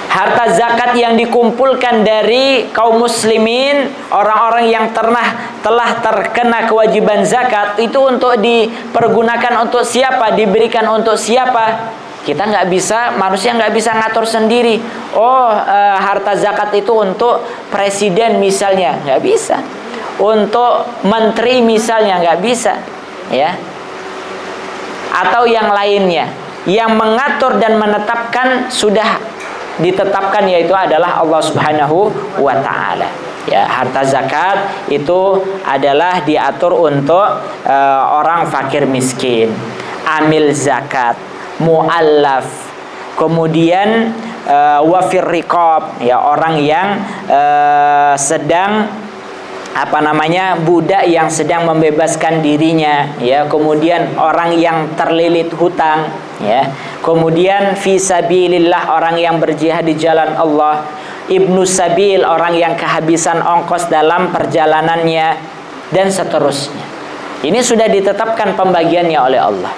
Harta zakat yang dikumpulkan dari kaum muslimin, orang-orang yang telah terkena kewajiban zakat, itu untuk dipergunakan untuk siapa? Diberikan untuk siapa? Kita nggak bisa, manusia nggak bisa ngatur sendiri. Harta zakat itu untuk presiden misalnya, nggak bisa. Untuk menteri misalnya, nggak bisa, ya. Atau yang lainnya. Yang mengatur dan menetapkan sudah ditetapkan, yaitu adalah Allah Subhanahu wa ta'ala. Ya, harta zakat itu adalah diatur untuk orang fakir miskin, amil zakat, mu'allaf, kemudian wafir riqab, ya, orang yang sedang budak yang sedang membebaskan dirinya, ya, kemudian orang yang terlilit hutang, ya, kemudian fi sabilillah, orang yang berjihad di jalan Allah, ibnu sabil, orang yang kehabisan ongkos dalam perjalanannya, dan seterusnya. Ini sudah ditetapkan pembagiannya oleh Allah.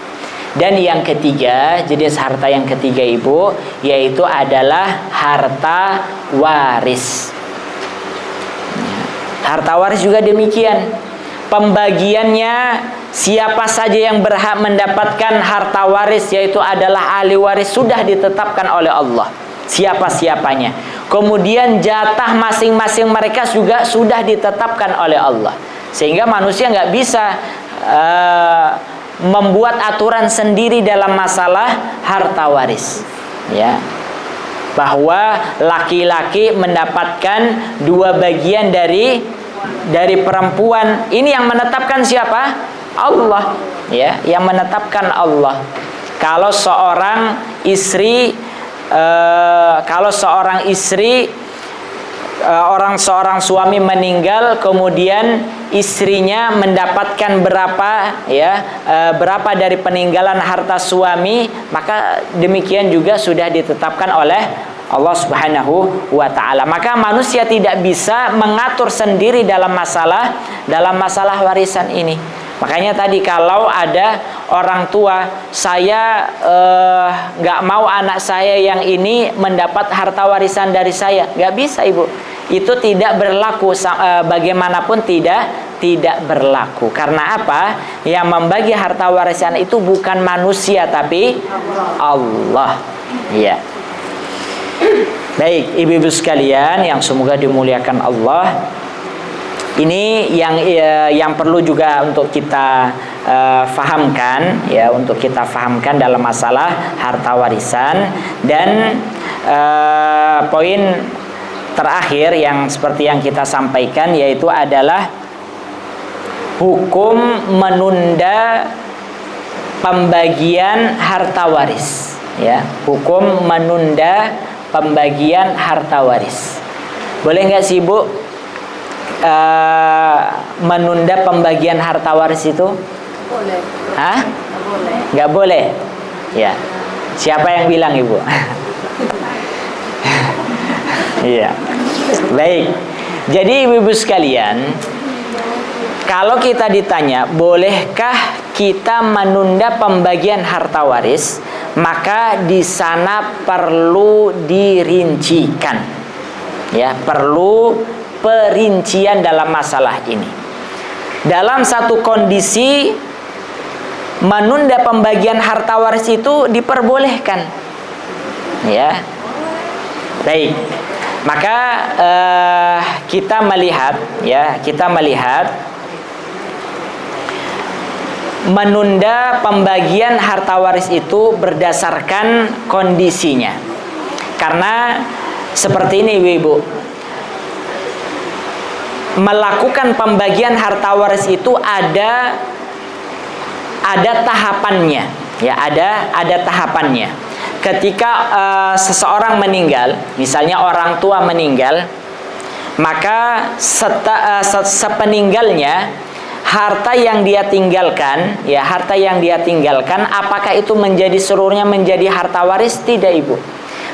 Dan yang ketiga, jenis harta yang ketiga, Ibu, yaitu adalah harta waris. Harta waris juga demikian. Pembagiannya siapa saja yang berhak mendapatkan harta waris, yaitu adalah ahli waris, sudah ditetapkan oleh Allah. Siapa-siapanya. Kemudian jatah masing-masing mereka juga sudah ditetapkan oleh Allah. Sehingga manusia nggak bisa membuat aturan sendiri dalam masalah harta waris. Ya. Bahwa laki-laki mendapatkan 2 bagian dari perempuan. Ini yang menetapkan siapa? Allah, ya, yang menetapkan Allah. Kalau seorang istri seorang suami meninggal, kemudian istrinya mendapatkan berapa dari peninggalan harta suami, maka demikian juga sudah ditetapkan oleh Allah Subhanahu wa ta'ala. Maka manusia tidak bisa mengatur sendiri dalam masalah warisan ini. Makanya tadi kalau ada orang tua, saya nggak mau anak saya yang ini mendapat harta warisan dari saya, nggak bisa, Ibu. Itu tidak berlaku, bagaimanapun tidak berlaku. Karena apa? Yang membagi harta warisan itu bukan manusia tapi Allah. Ya. Baik, ibu-ibu sekalian yang semoga dimuliakan Allah. Ini yang perlu juga untuk kita fahamkan, ya, untuk kita fahamkan dalam masalah harta warisan. Dan poin terakhir yang seperti yang kita sampaikan yaitu adalah hukum menunda pembagian harta waris, ya, hukum menunda pembagian harta waris. Boleh nggak sih Bu menunda pembagian harta waris itu? Boleh. Hah? Boleh. Nggak boleh? Ya. Siapa yang bilang Ibu? Iya. Baik. Jadi ibu-ibu sekalian, kalau kita ditanya, bolehkah kita menunda pembagian harta waris, maka di sana perlu dirincikan. Ya, perlu perincian dalam masalah ini. Dalam satu kondisi menunda pembagian harta waris itu diperbolehkan. Ya. Baik. Maka kita melihat, ya, menunda pembagian harta waris itu berdasarkan kondisinya. Karena seperti ini Ibu, melakukan pembagian harta waris itu ada tahapannya, ya, ada tahapannya. Ketika seseorang meninggal, misalnya orang tua meninggal, maka sepeninggalnya harta yang dia tinggalkan, ya, apakah itu menjadi seluruhnya menjadi harta waris? Tidak, Ibu.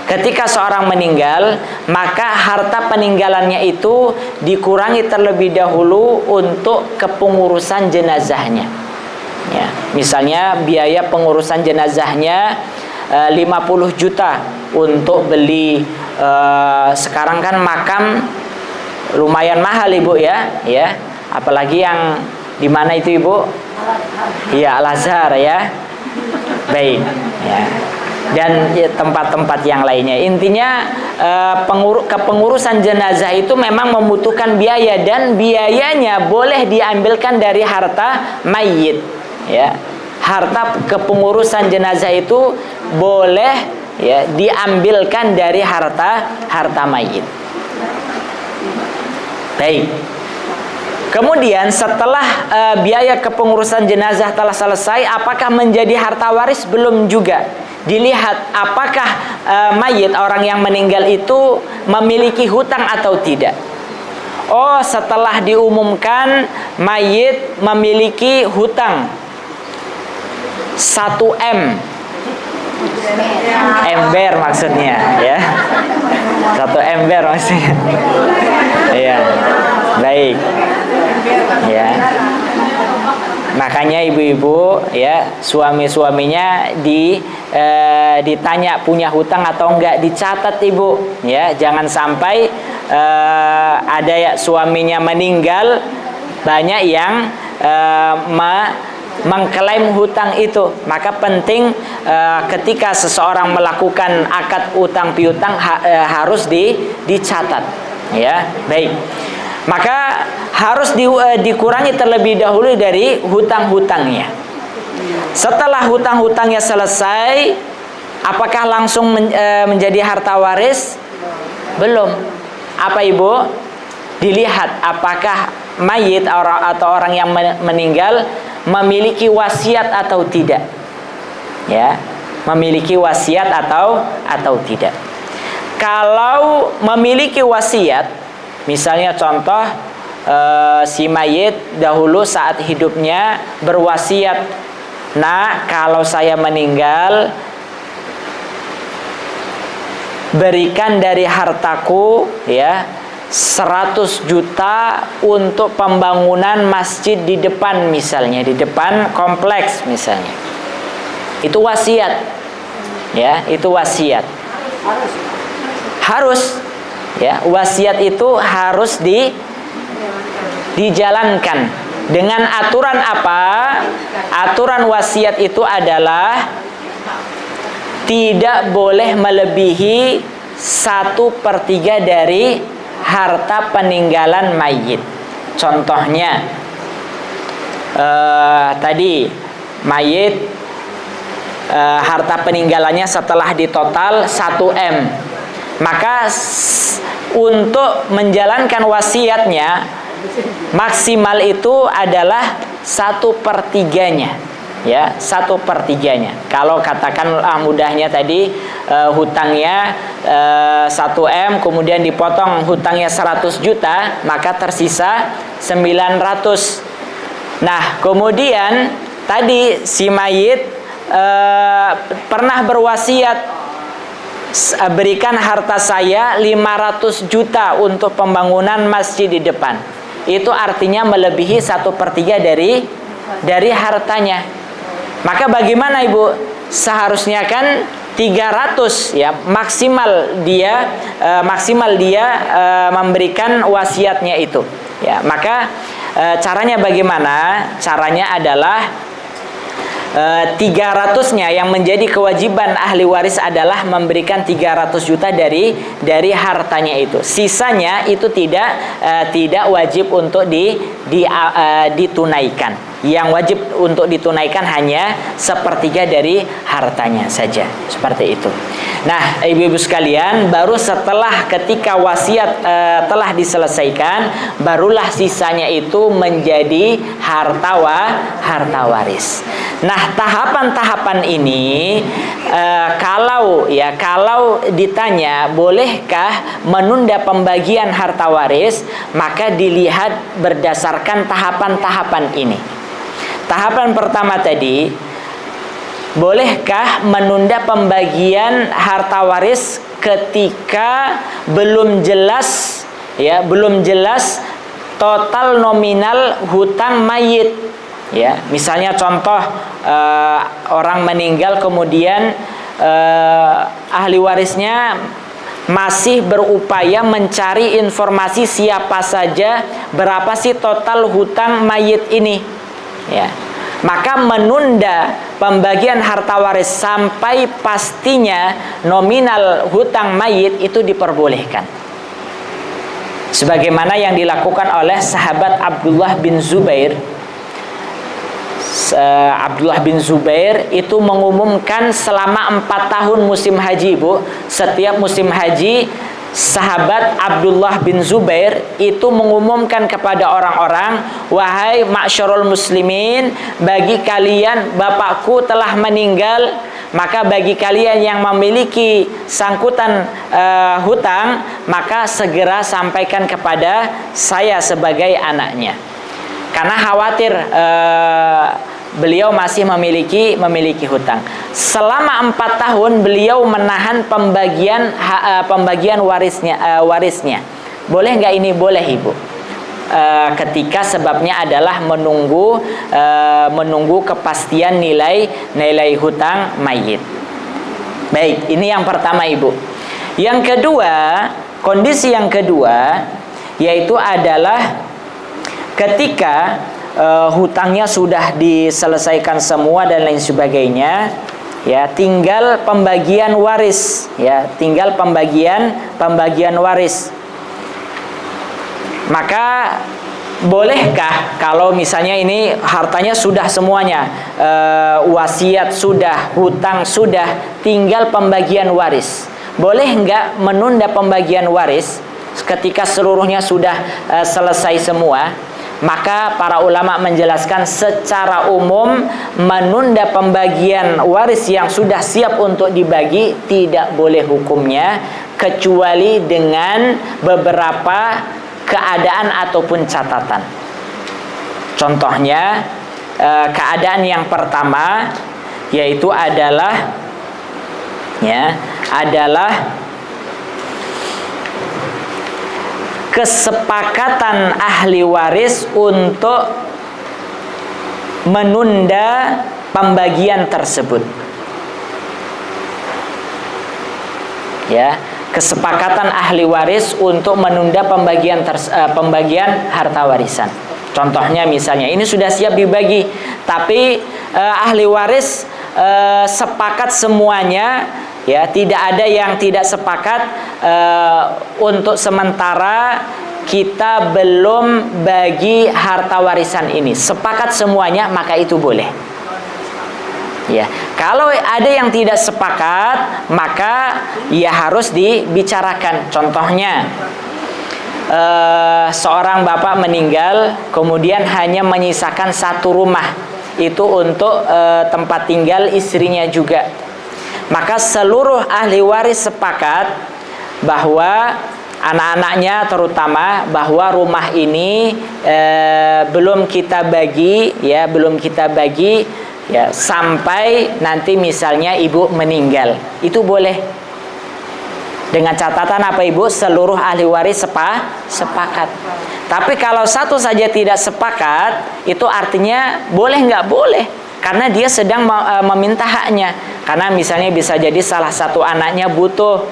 Ketika seorang meninggal, maka harta peninggalannya itu dikurangi terlebih dahulu untuk kepengurusan jenazahnya. Ya, misalnya biaya pengurusan jenazahnya 50 juta untuk beli, sekarang kan makam lumayan mahal Ibu, ya, apalagi yang di mana itu Ibu? Iya, Al-Azhar, ya. Baik, ya. Dan tempat-tempat yang lainnya. Intinya kepengurusan jenazah itu memang membutuhkan biaya, dan biayanya boleh diambilkan dari harta mayit, ya. Harta kepengurusan jenazah itu boleh, ya, diambilkan dari harta mayit. Baik. Kemudian setelah biaya kepengurusan jenazah telah selesai, apakah menjadi harta waris? Belum juga. Dilihat apakah mayit, orang yang meninggal itu memiliki hutang atau tidak. Oh, setelah diumumkan mayit memiliki hutang 1 M. Ember maksudnya, ya. 1 ember maksudnya. Iya. Baik. Ya. Makanya ibu-ibu, ya, suami-suaminya ditanya punya hutang atau enggak, dicatat Ibu, ya. Jangan sampai ada ya suaminya meninggal, banyak yang mengklaim hutang itu. Maka penting ketika seseorang melakukan akad utang piutang harus dicatat, ya. Baik. Maka harus dikurangi terlebih dahulu dari hutang-hutangnya. Setelah hutang-hutangnya selesai, apakah langsung menjadi harta waris? Belum. Apa Ibu? Dilihat apakah mayit atau orang yang meninggal memiliki wasiat atau tidak. Ya, memiliki wasiat atau tidak. Kalau memiliki wasiat, misalnya contoh, si mayit dahulu saat hidupnya berwasiat, nah, kalau saya meninggal, berikan dari hartaku, ya, 100 juta untuk pembangunan masjid di depan, misalnya di depan kompleks misalnya. Itu wasiat, ya, itu wasiat. Harus, ya, wasiat itu harus dijalankan dengan aturan apa? Aturan wasiat itu adalah tidak boleh melebihi 1/3 dari harta peninggalan mayit. Contohnya tadi mayit harta peninggalannya setelah ditotal 1 M, maka untuk menjalankan wasiatnya maksimal itu adalah 1/3-nya, ya, 1/3-nya. Kalau katakan mudahnya tadi hutangnya 1 M, kemudian dipotong hutangnya 100 juta, maka tersisa 900. Nah, kemudian tadi si mayit pernah berwasiat, berikan harta saya 500 juta untuk pembangunan masjid di depan. Itu artinya melebihi 1/3 dari hartanya. Maka bagaimana Ibu? Seharusnya kan 300, ya, maksimal dia memberikan wasiatnya itu. Ya, maka caranya bagaimana? Caranya adalah 300-nya yang menjadi kewajiban ahli waris adalah memberikan 300 juta dari hartanya itu. Sisanya itu tidak wajib untuk ditunaikan. Yang wajib untuk ditunaikan hanya 1/3 dari hartanya saja. Seperti itu. Nah, ibu-ibu sekalian, baru setelah ketika wasiat telah diselesaikan, barulah sisanya itu menjadi harta waris. Nah, tahapan-tahapan ini kalau ditanya bolehkah menunda pembagian harta waris, maka dilihat berdasarkan tahapan-tahapan ini. Tahapan pertama tadi, bolehkah menunda pembagian harta waris ketika belum jelas total nominal hutang mayit. Ya, misalnya contoh orang meninggal, kemudian ahli warisnya masih berupaya mencari informasi siapa saja, berapa sih total hutang mayit ini. Ya, maka menunda pembagian harta waris sampai pastinya nominal hutang mayit itu diperbolehkan. Sebagaimana yang dilakukan oleh sahabat Abdullah bin Zubair. Abdullah bin Zubair itu mengumumkan selama 4 tahun musim haji, Bu. Setiap musim haji, sahabat Abdullah bin Zubair itu mengumumkan kepada orang-orang, wahai ma'syarul muslimin, bagi kalian bapakku telah meninggal, maka bagi kalian yang memiliki sangkutan hutang, maka segera sampaikan kepada saya sebagai anaknya. Karena khawatir beliau masih memiliki hutang. Selama 4 tahun beliau menahan pembagian warisnya. Boleh nggak ini? Boleh, Ibu. Ketika sebabnya adalah menunggu kepastian nilai hutang mayit. Baik, ini yang pertama, Ibu. Yang kedua, kondisi yang kedua yaitu adalah ketika hutangnya sudah diselesaikan semua dan lain sebagainya, ya, tinggal pembagian waris, ya, tinggal pembagian waris. Maka bolehkah kalau misalnya ini hartanya sudah semuanya, wasiat sudah, hutang sudah, tinggal pembagian waris, boleh nggak menunda pembagian waris ketika seluruhnya sudah selesai semua? Maka para ulama menjelaskan secara umum menunda pembagian waris yang sudah siap untuk dibagi tidak boleh hukumnya, kecuali dengan beberapa keadaan ataupun catatan. Contohnya, keadaan yang pertama yaitu adalah kesepakatan ahli waris untuk menunda pembagian tersebut. Ya, kesepakatan ahli waris untuk menunda pembagian harta warisan. Contohnya misalnya ini sudah siap dibagi, tapi ahli waris sepakat semuanya. Ya, tidak ada yang tidak sepakat. Untuk sementara kita belum bagi harta warisan ini, sepakat semuanya, maka itu boleh. Ya, kalau ada yang tidak sepakat, maka ya harus dibicarakan. Contohnya, seorang bapak meninggal, kemudian hanya menyisakan satu rumah, itu untuk tempat tinggal istrinya juga. Maka seluruh ahli waris sepakat bahwa anak-anaknya terutama, bahwa rumah ini belum kita bagi ya sampai nanti misalnya ibu meninggal. Itu boleh. Dengan catatan apa ibu? Seluruh ahli waris sepakat. Tapi kalau satu saja tidak sepakat, itu artinya boleh nggak boleh, karena dia sedang meminta haknya. Karena misalnya bisa jadi salah satu anaknya butuh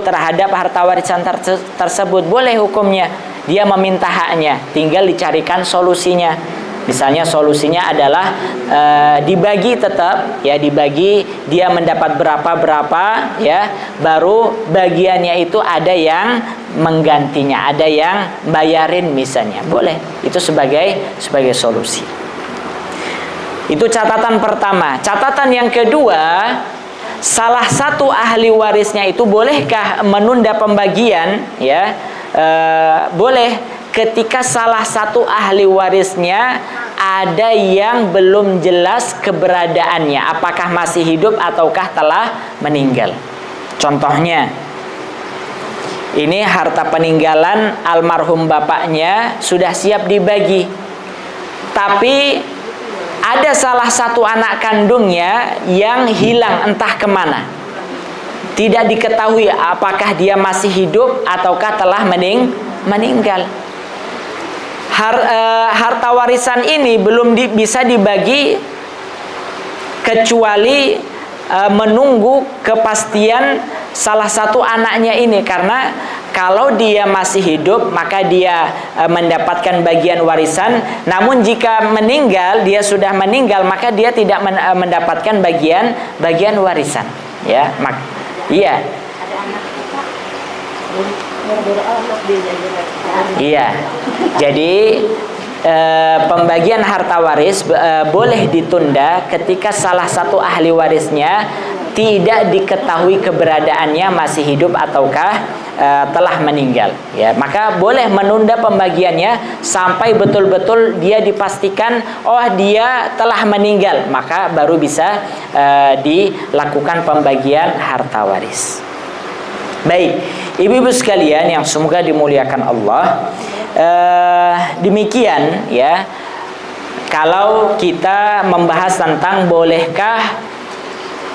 terhadap harta warisan tersebut, boleh hukumnya. Dia meminta haknya, tinggal dicarikan solusinya. Misalnya solusinya adalah dibagi tetap, ya dibagi, dia mendapat berapa ya, baru bagiannya itu ada yang menggantinya, ada yang bayarin misalnya, boleh. Itu sebagai solusi. Itu catatan pertama. Catatan yang kedua, salah satu ahli warisnya itu bolehkah menunda pembagian? Ya, boleh ketika salah satu ahli warisnya ada yang belum jelas keberadaannya, apakah masih hidup ataukah telah meninggal. Contohnya, ini harta peninggalan almarhum bapaknya sudah siap dibagi, tapi ada salah satu anak kandungnya yang hilang entah kemana. Tidak diketahui apakah dia masih hidup ataukah telah meninggal. Harta warisan ini belum bisa dibagi kecuali menunggu kepastian salah satu anaknya ini. Karena kalau dia masih hidup maka dia mendapatkan bagian warisan, namun jika meninggal, dia sudah meninggal, maka dia tidak mendapatkan bagian warisan. Ya, iya. Iya. Jadi pembagian harta waris boleh ditunda ketika salah satu ahli warisnya tidak diketahui keberadaannya masih hidup ataukah telah meninggal. Ya, maka boleh menunda pembagiannya sampai betul-betul dia dipastikan dia telah meninggal, maka baru bisa dilakukan pembagian harta waris. Baik, ibu-ibu sekalian yang semoga dimuliakan Allah, demikian ya. Kalau kita membahas tentang bolehkah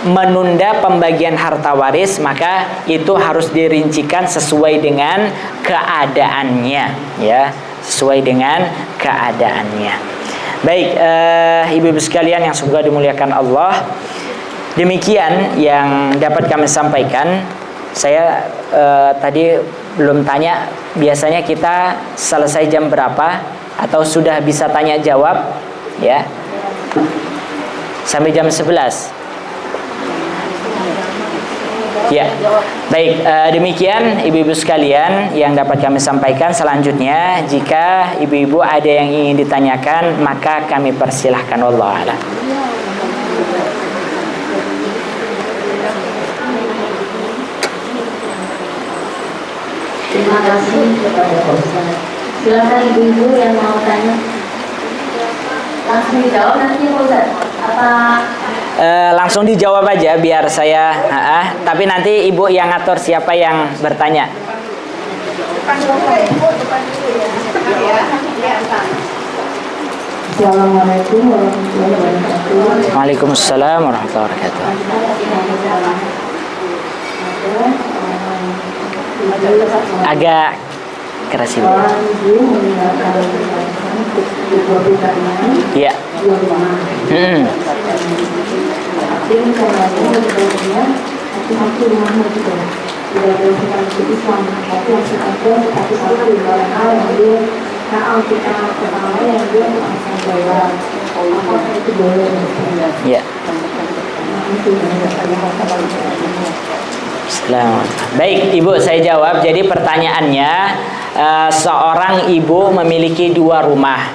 menunda pembagian harta waris, maka itu harus dirincikan sesuai dengan keadaannya, ya, sesuai dengan keadaannya. Baik, ibu-ibu sekalian yang semoga dimuliakan Allah, demikian yang dapat kami sampaikan. Saya tadi belum tanya, biasanya kita selesai jam berapa atau sudah bisa tanya jawab, ya, sampai jam 11. Ya, baik, demikian ibu-ibu sekalian yang dapat kami sampaikan. Selanjutnya, jika ibu-ibu ada yang ingin ditanyakan, maka kami persilahkan. Wallahu a'lam. Terima kasih kepada Ustaz. Silakan ibu-ibu yang mau tanya. Langsung dijawab nanti Ustaz. Apa? Langsung dijawab aja biar saya. Tapi nanti ibu yang ngatur siapa yang bertanya. Assalamualaikum warahmatullahi wabarakatuh. Waalaikumsalam warahmatullahi wabarakatuh. Agak keras ibu. Iya. Ya. Baik, ibu, saya jawab. Jadi pertanyaannya, seorang ibu memiliki 2 rumah.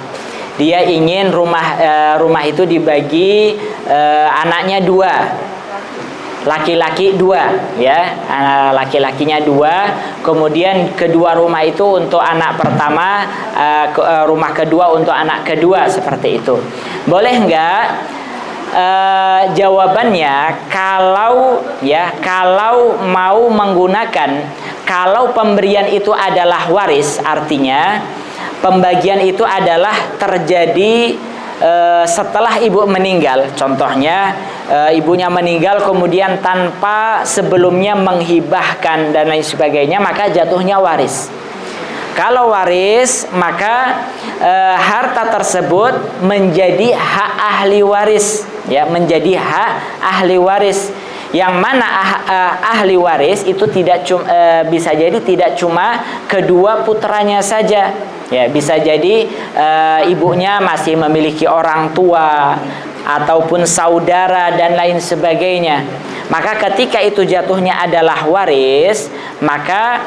Dia ingin rumah itu dibagi anaknya 2, laki-laki 2, ya, laki-lakinya 2. Kemudian kedua rumah itu untuk anak pertama, rumah kedua untuk anak kedua, seperti itu. Boleh enggak? Jawabannya, kalau mau menggunakan, kalau pemberian itu adalah waris, artinya pembagian itu adalah terjadi setelah ibu meninggal. Contohnya, ibunya meninggal kemudian tanpa sebelumnya menghibahkan dan lain sebagainya, maka jatuhnya waris. Kalau waris, maka harta tersebut menjadi hak ahli waris, ya, menjadi hak ahli waris. Yang mana ahli waris itu bisa jadi tidak cuma kedua putranya saja, ya, bisa jadi ibunya masih memiliki orang tua ataupun saudara dan lain sebagainya. Maka ketika itu jatuhnya adalah waris, maka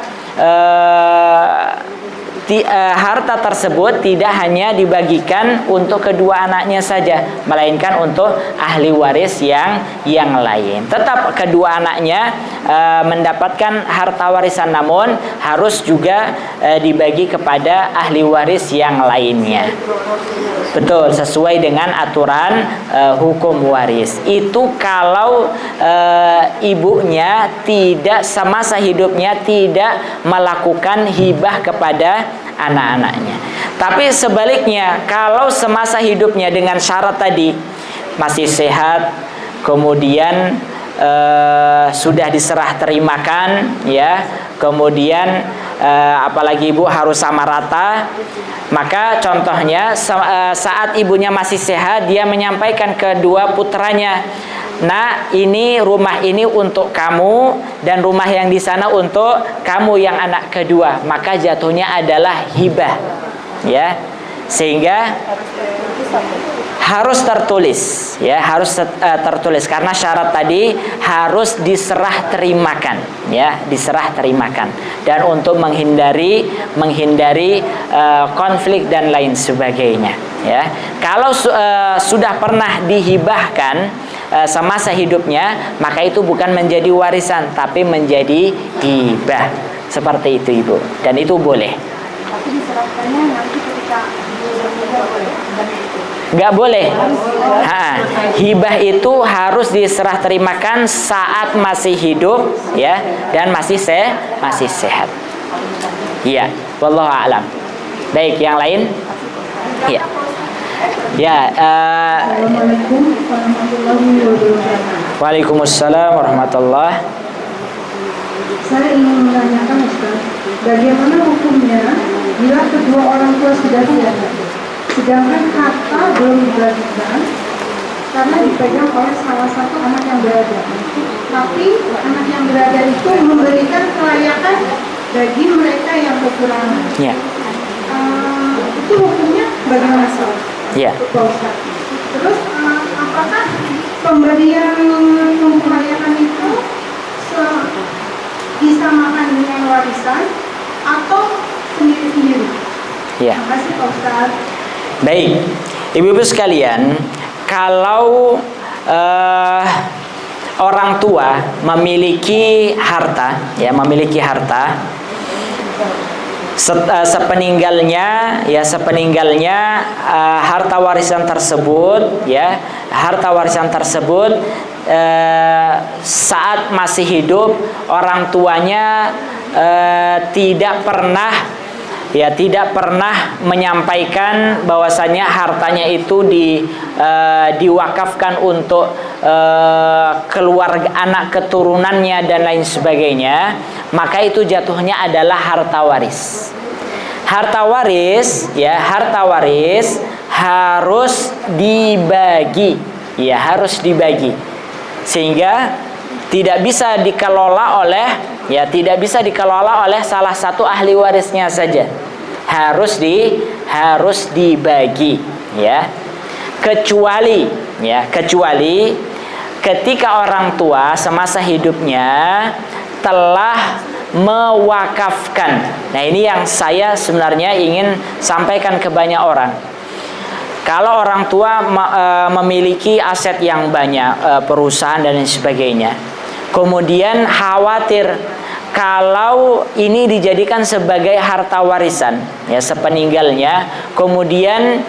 harta tersebut tidak hanya dibagikan untuk kedua anaknya saja, melainkan untuk ahli waris yang lain. Tetap kedua anaknya mendapatkan harta warisan, namun harus juga dibagi kepada ahli waris yang lainnya. Betul, sesuai dengan aturan hukum waris. Itu kalau ibunya tidak, semasa hidupnya tidak melakukan hibah kepada anak-anaknya. Tapi sebaliknya, kalau semasa hidupnya dengan syarat tadi masih sehat, kemudian sudah diserah terimakan, ya, kemudian apalagi ibu harus sama rata, maka contohnya saat ibunya masih sehat, dia menyampaikan kedua putranya, nah, ini rumah ini untuk kamu dan rumah yang di sana untuk kamu yang anak kedua, maka jatuhnya adalah hibah, ya, sehingga harus tertulis, ya, harus tertulis karena syarat tadi harus diserah terimakan, ya, diserah terimakan, dan untuk menghindari konflik dan lain sebagainya, ya. Kalau sudah pernah dihibahkan semasa hidupnya, maka itu bukan menjadi warisan tapi menjadi hibah, seperti itu ibu, dan itu boleh. Tapi diserahkannya nanti ketika nggak boleh. Hibah itu harus diserah terimakan saat masih hidup, ya, dan masih sehat. Iya, wallahu a'lam. Baik, yang lain? Iya. Ya. Assalamualaikum warahmatullahi wabarakatuh. Waalaikumsalam warahmatullahi. Saya ingin menanyakan, Ustaz, bagaimana hukumnya bila kedua orang tua sudah sehat, sedangkan harta belum dibagikan karena dipegang oleh salah satu anak yang berada. Tapi anak yang berada itu memberikan kelayakan bagi mereka yang kekurangan. Ya. Itu hukumnya bagaimana, Ustaz? Ya. Terus apakah pemberian kelayakan itu disamakan dengan warisan atau sendiri-sendiri? Ya. Terima kasih, Pak Ustaz. Baik, ibu-ibu sekalian, kalau orang tua memiliki harta, ya, memiliki harta, sepeninggalnya harta warisan tersebut, ya, harta warisan tersebut saat masih hidup orang tuanya tidak pernah menyampaikan bahwasanya hartanya itu diwakafkan untuk keluarga, anak keturunannya dan lain sebagainya, maka itu jatuhnya adalah harta waris. Harta waris, ya, harta waris harus dibagi, ya, harus dibagi, sehingga tidak bisa dikelola oleh salah satu ahli warisnya saja. Harus dibagi, ya. Kecuali ketika orang tua semasa hidupnya telah mewakafkan. Nah, ini yang saya sebenarnya ingin sampaikan ke banyak orang. Kalau orang tua memiliki aset yang banyak, perusahaan dan lain sebagainya, kemudian khawatir kalau ini dijadikan sebagai harta warisan, ya, sepeninggalnya, kemudian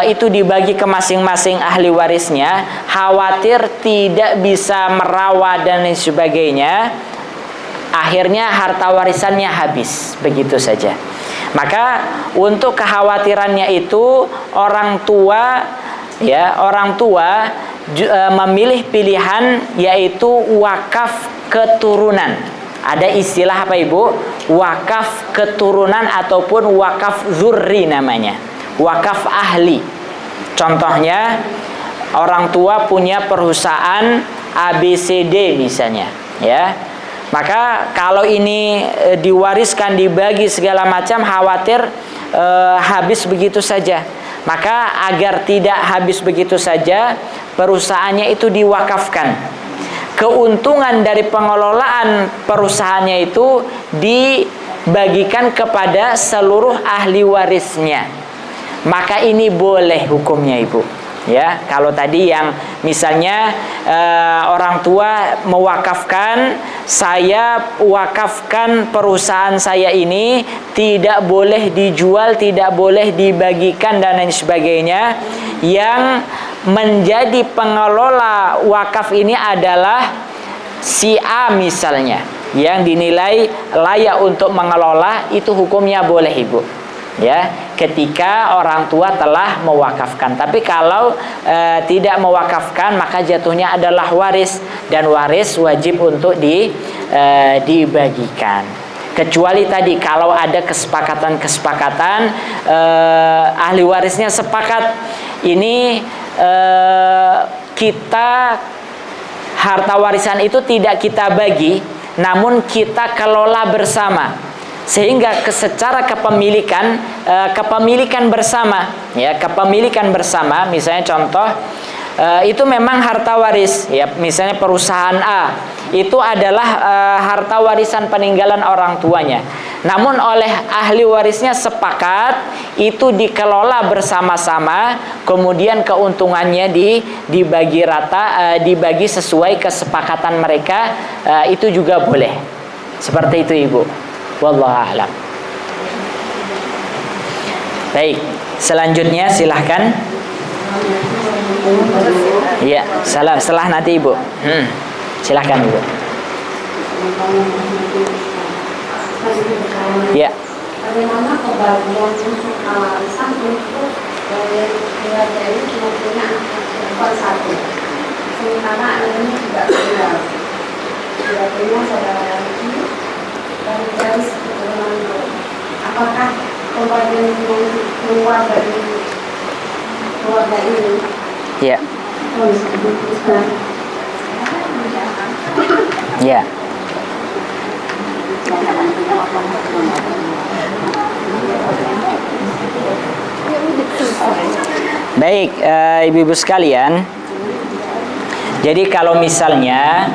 itu dibagi ke masing-masing ahli warisnya, khawatir tidak bisa merawat dan lain sebagainya, akhirnya harta warisannya habis begitu saja. Maka untuk kekhawatirannya itu orang tua memilih pilihan yaitu wakaf keturunan. Ada istilah apa Ibu? Wakaf keturunan ataupun wakaf dzurri namanya. Wakaf ahli. Contohnya orang tua punya perusahaan ABCD misalnya, ya. Maka kalau ini diwariskan, dibagi segala macam, khawatir habis begitu saja. Maka agar tidak habis begitu saja, perusahaannya itu diwakafkan. Keuntungan dari pengelolaan perusahaannya itu dibagikan kepada seluruh ahli warisnya. Maka ini boleh hukumnya Ibu. Ya, kalau tadi yang misalnya orang tua mewakafkan, saya wakafkan perusahaan saya ini tidak boleh dijual, tidak boleh dibagikan dan lain sebagainya. Yang menjadi pengelola wakaf ini adalah si A misalnya, yang dinilai layak untuk mengelola, itu hukumnya boleh Ibu. Ya, ketika orang tua telah mewakafkan. Tapi kalau tidak mewakafkan, maka jatuhnya adalah waris, dan waris wajib untuk dibagikan. Kecuali tadi kalau ada kesepakatan ahli warisnya sepakat ini kita harta warisan itu tidak kita bagi, namun kita kelola bersama. Sehingga secara kepemilikan bersama, ya, kepemilikan bersama, misalnya contoh itu memang harta waris, ya, misalnya perusahaan A itu adalah harta warisan peninggalan orang tuanya. Namun oleh ahli warisnya sepakat itu dikelola bersama-sama, kemudian keuntungannya dibagi rata, dibagi sesuai kesepakatan mereka, itu juga boleh. Seperti itu Ibu. Wallahu a'lam. Baik, selanjutnya silahkan. Iya, setelah nanti Ibu. Silahkan Ibu. Ya. Bagaimana kebagian arisan untuk keluarga ini cuma punya anak satu, sementara ini tidak punya saudara lagi dan garis keturunan. Apakah kebagian keluar dari keluarga ini? Ya. Ya. Baik, ibu-ibu sekalian. Jadi kalau misalnya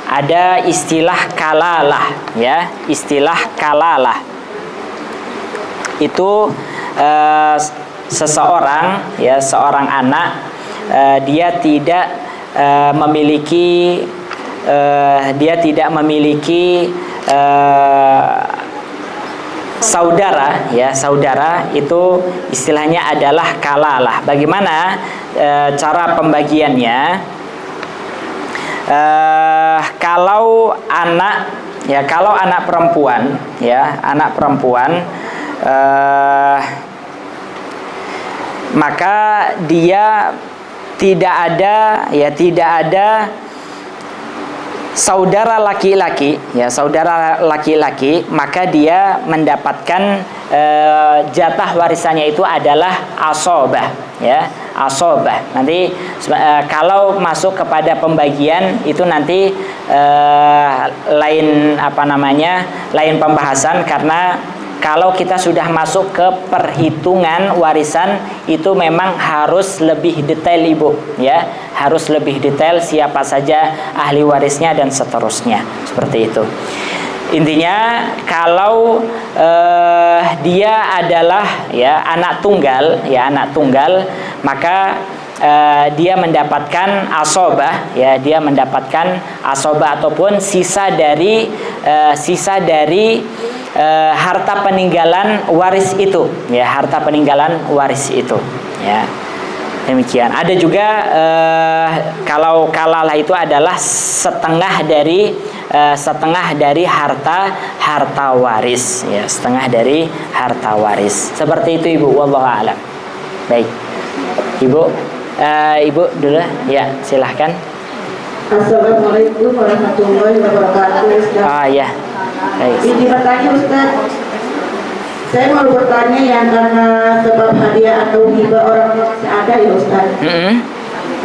ada istilah kalalah, ya, istilah kalalah itu seseorang, ya, seorang anak, dia tidak memiliki saudara, ya, saudara itu istilahnya adalah kalalah. Bagaimana cara pembagiannya? Kalau anak perempuan, ya, anak perempuan, maka dia tidak ada saudara laki-laki, ya, saudara laki-laki, maka dia mendapatkan jatah warisannya itu adalah asobah, ya, asobah. Nanti kalau masuk kepada pembagian itu nanti lain pembahasan, karena kalau kita sudah masuk ke perhitungan warisan itu memang harus lebih detail Ibu, ya. Harus lebih detail siapa saja ahli warisnya dan seterusnya. Seperti itu. Intinya kalau dia adalah ya anak tunggal, maka dia mendapatkan asobah, ya, dia mendapatkan asobah ataupun sisa dari harta peninggalan waris itu, ya, harta peninggalan waris itu, ya. Demikian. Ada juga kalau kalalah itu adalah setengah dari harta waris, ya, setengah dari harta waris. Seperti itu Ibu, wallahu a'lam. Baik. Ibu dulu, ya, silahkan. Assalamualaikum warahmatullahi wabarakatuh, Ustaz. Ya. Baik. Ini bertanya, Ustaz. Saya mau bertanya yang karena sebab hadiah atau hibah orang tua masih ada ya, Ustaz.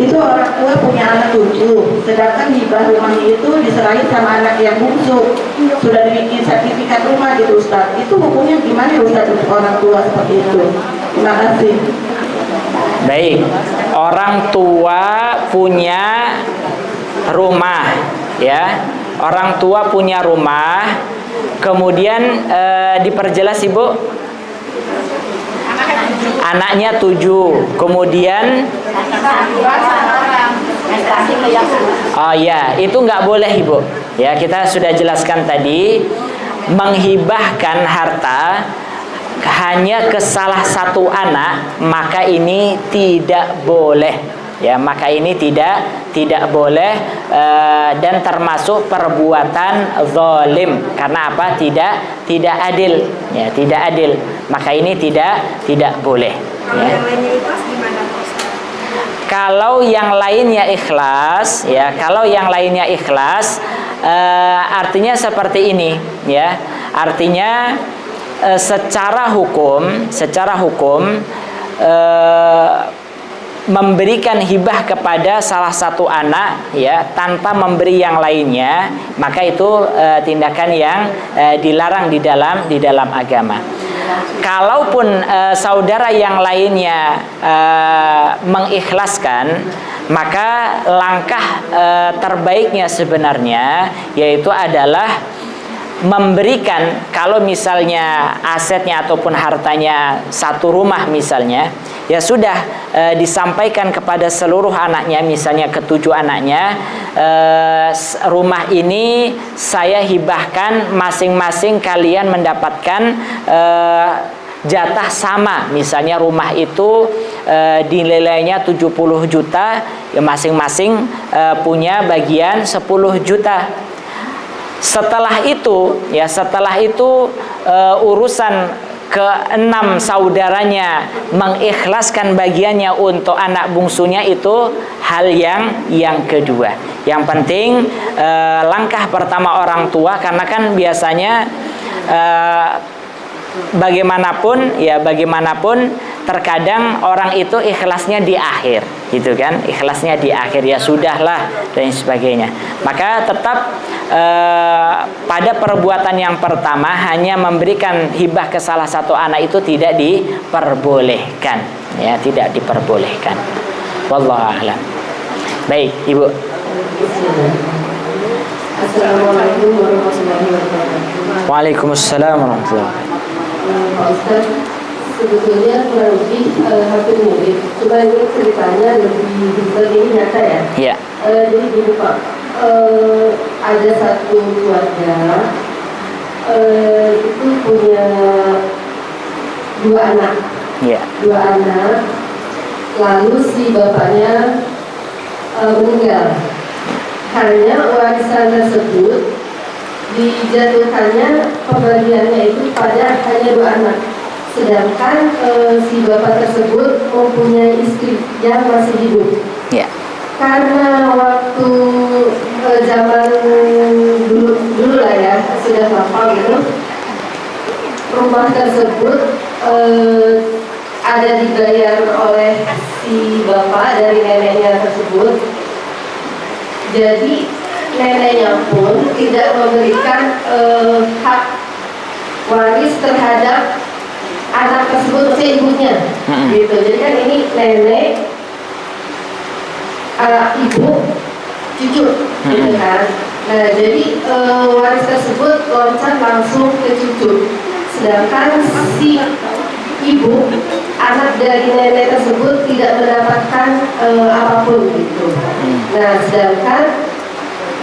Itu orang tua punya anak 7, sedangkan hibah rumahnya itu diserahin sama anak yang bungsu. Sudah dibikin sertifikat rumah gitu, Ustaz. Itu hukumnya gimana ya, Ustaz, untuk orang tua seperti itu? Terima kasih. Baik, orang tua punya rumah, ya. Orang tua punya rumah, kemudian diperjelas Ibu, anaknya 7, kemudian oh ya, itu nggak boleh Ibu, ya. Kita sudah jelaskan tadi, menghibahkan harta hanya ke salah satu anak, maka ini tidak boleh, ya. Maka ini tidak boleh, dan termasuk perbuatan zalim. Karena apa? Tidak adil, ya, tidak adil. Maka ini tidak boleh, ya. Kalau yang lainnya ikhlas, ya, kalau yang lainnya ikhlas, artinya seperti ini, ya. Artinya secara hukum memberikan hibah kepada salah satu anak, ya, tanpa memberi yang lainnya, maka itu tindakan yang dilarang di dalam agama. Kalaupun saudara yang lainnya mengikhlaskan, maka langkah terbaiknya sebenarnya yaitu adalah memberikan, kalau misalnya asetnya ataupun hartanya satu rumah misalnya, ya sudah, disampaikan kepada seluruh anaknya, misalnya ke-7 anaknya, rumah ini saya hibahkan, masing-masing kalian mendapatkan jatah sama. Misalnya rumah itu nilainya 70 juta, ya, masing-masing punya bagian 10 juta. Setelah itu urusan ke-6 saudaranya mengikhlaskan bagiannya untuk anak bungsunya, itu hal yang kedua. Yang penting langkah pertama orang tua, karena kan biasanya bagaimanapun terkadang orang itu ikhlasnya di akhir, gitu kan, ikhlasnya di akhir, ya sudahlah dan sebagainya. Maka tetap pada perbuatan yang pertama, hanya memberikan hibah ke salah satu anak itu tidak diperbolehkan, ya, tidak diperbolehkan. Wallahu a'lam. Baik, Ibu. Assalamualaikum warahmatullahi wabarakatuh. Waalaikumsalam warahmatullahi wabarakatuh. Pak Ustaz, sebetulnya kurang lebih hampir mirip, cuma ini ceritanya lebih nyata ya. Iya. Jadi gini Pak, ada satu keluarga itu punya 2 anak. Iya. 2 anak, lalu si bapaknya meninggal. Hanya warisan tersebut dijatuhkannya pembagiannya itu pada hanya 2 anak. Sedangkan si bapak tersebut mempunyai istri yang masih hidup. Iya. Karena waktu zaman dulu lah ya, sudah lama gitu, rumah tersebut ada dibayar oleh si bapak dari neneknya tersebut. Jadi neneknya pun tidak memberikan hak waris terhadap anak tersebut, maksudnya ibunya, gitu. Jadi kan ini nenek, ibu, cucu, gitu kan. Nah, jadi waris tersebut loncat langsung ke cucu. Sedangkan si ibu, anak dari nenek tersebut tidak mendapatkan apapun gitu. Nah, sedangkan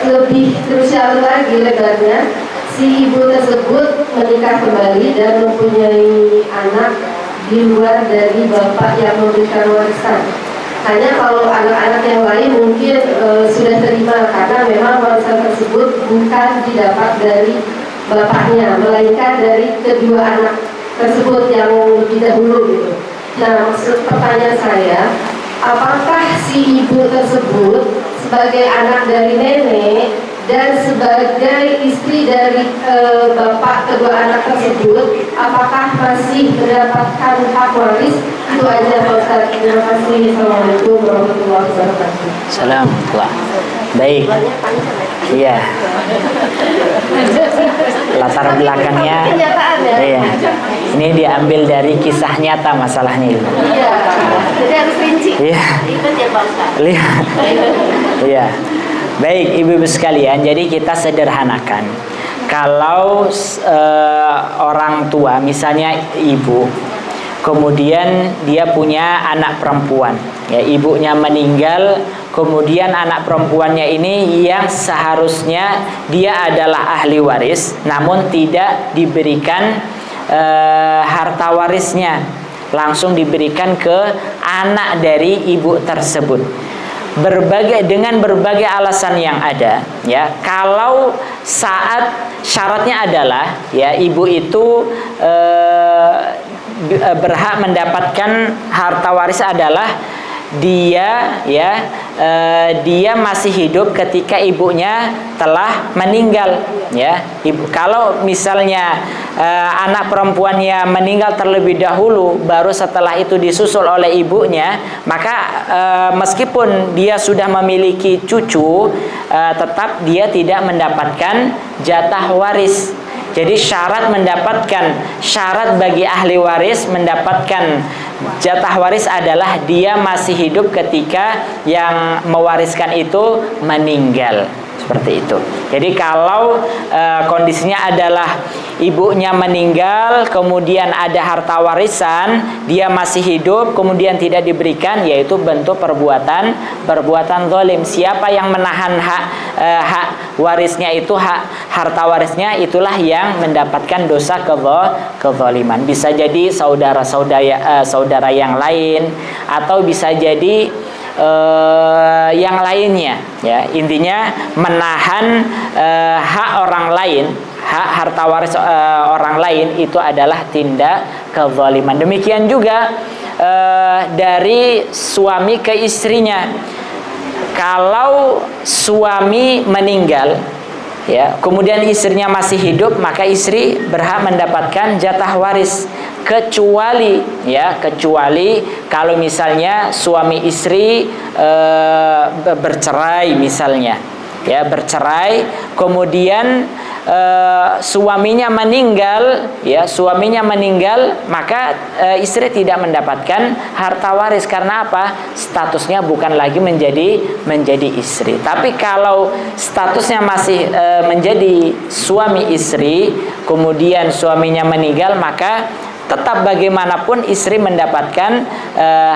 lebih krusial lagi lebarnya, si ibu tersebut menikah kembali dan mempunyai anak di luar dari bapak yang memberikan warisan. Hanya kalau anak-anak yang lain mungkin sudah terima karena memang warisan tersebut bukan didapat dari bapaknya, melainkan dari kedua anak tersebut yang lebih dahulu gitu. Nah, maksud pertanyaan saya, apakah si ibu tersebut sebagai anak dari nenek dan sebagai istri dari bapak kedua anak tersebut, apakah masih mendapatkan hak waris? Itu aja Pak Ustaz. Terima kasih. Assalamualaikum warahmatullahi wabarakatuh. Salam. Baik. Iya. Latar belakangnya. Iya. Ini diambil dari kisah nyata masalahnya itu. Iya. Jadi harus rinci. Iya. Itu ya Pak Ustaz. Iya. Baik, ibu-ibu sekalian, jadi kita sederhanakan. Kalau orang tua, misalnya ibu, kemudian dia punya anak perempuan, ya, ibunya meninggal, kemudian anak perempuannya ini yang seharusnya dia adalah ahli waris, namun tidak diberikan harta warisnya, langsung diberikan ke anak dari ibu tersebut. Dengan berbagai alasan yang ada, ya, kalau saat syaratnya adalah, ya, ibu itu berhak mendapatkan harta waris adalah dia, ya, dia masih hidup ketika ibunya telah meninggal, ya. Kalau misalnya anak perempuannya meninggal terlebih dahulu, baru setelah itu disusul oleh ibunya, maka meskipun dia sudah memiliki cucu, tetap dia tidak mendapatkan jatah waris. Jadi syarat bagi ahli waris mendapatkan jatah waris adalah dia masih hidup ketika yang mewariskan itu meninggal. Seperti itu. Jadi kalau kondisinya adalah ibunya meninggal, kemudian ada harta warisan, dia masih hidup, kemudian tidak diberikan, yaitu bentuk perbuatan zalim. Siapa yang menahan hak warisnya itu, harta warisnya, itulah yang mendapatkan dosa kezaliman. Bisa jadi saudara yang lain, atau bisa jadi yang lainnya, ya. Intinya menahan hak orang lain, hak harta waris orang lain, itu adalah tindak kezaliman. Demikian juga dari suami ke istrinya. Kalau suami meninggal, ya, kemudian istrinya masih hidup, maka istri berhak mendapatkan jatah waris, kecuali kalau misalnya suami istri bercerai misalnya, ya, bercerai, kemudian suaminya meninggal, maka istri tidak mendapatkan harta waris. Karena apa? Statusnya bukan lagi menjadi istri. Tapi kalau statusnya masih menjadi suami istri, kemudian suaminya meninggal, maka tetap bagaimanapun istri mendapatkan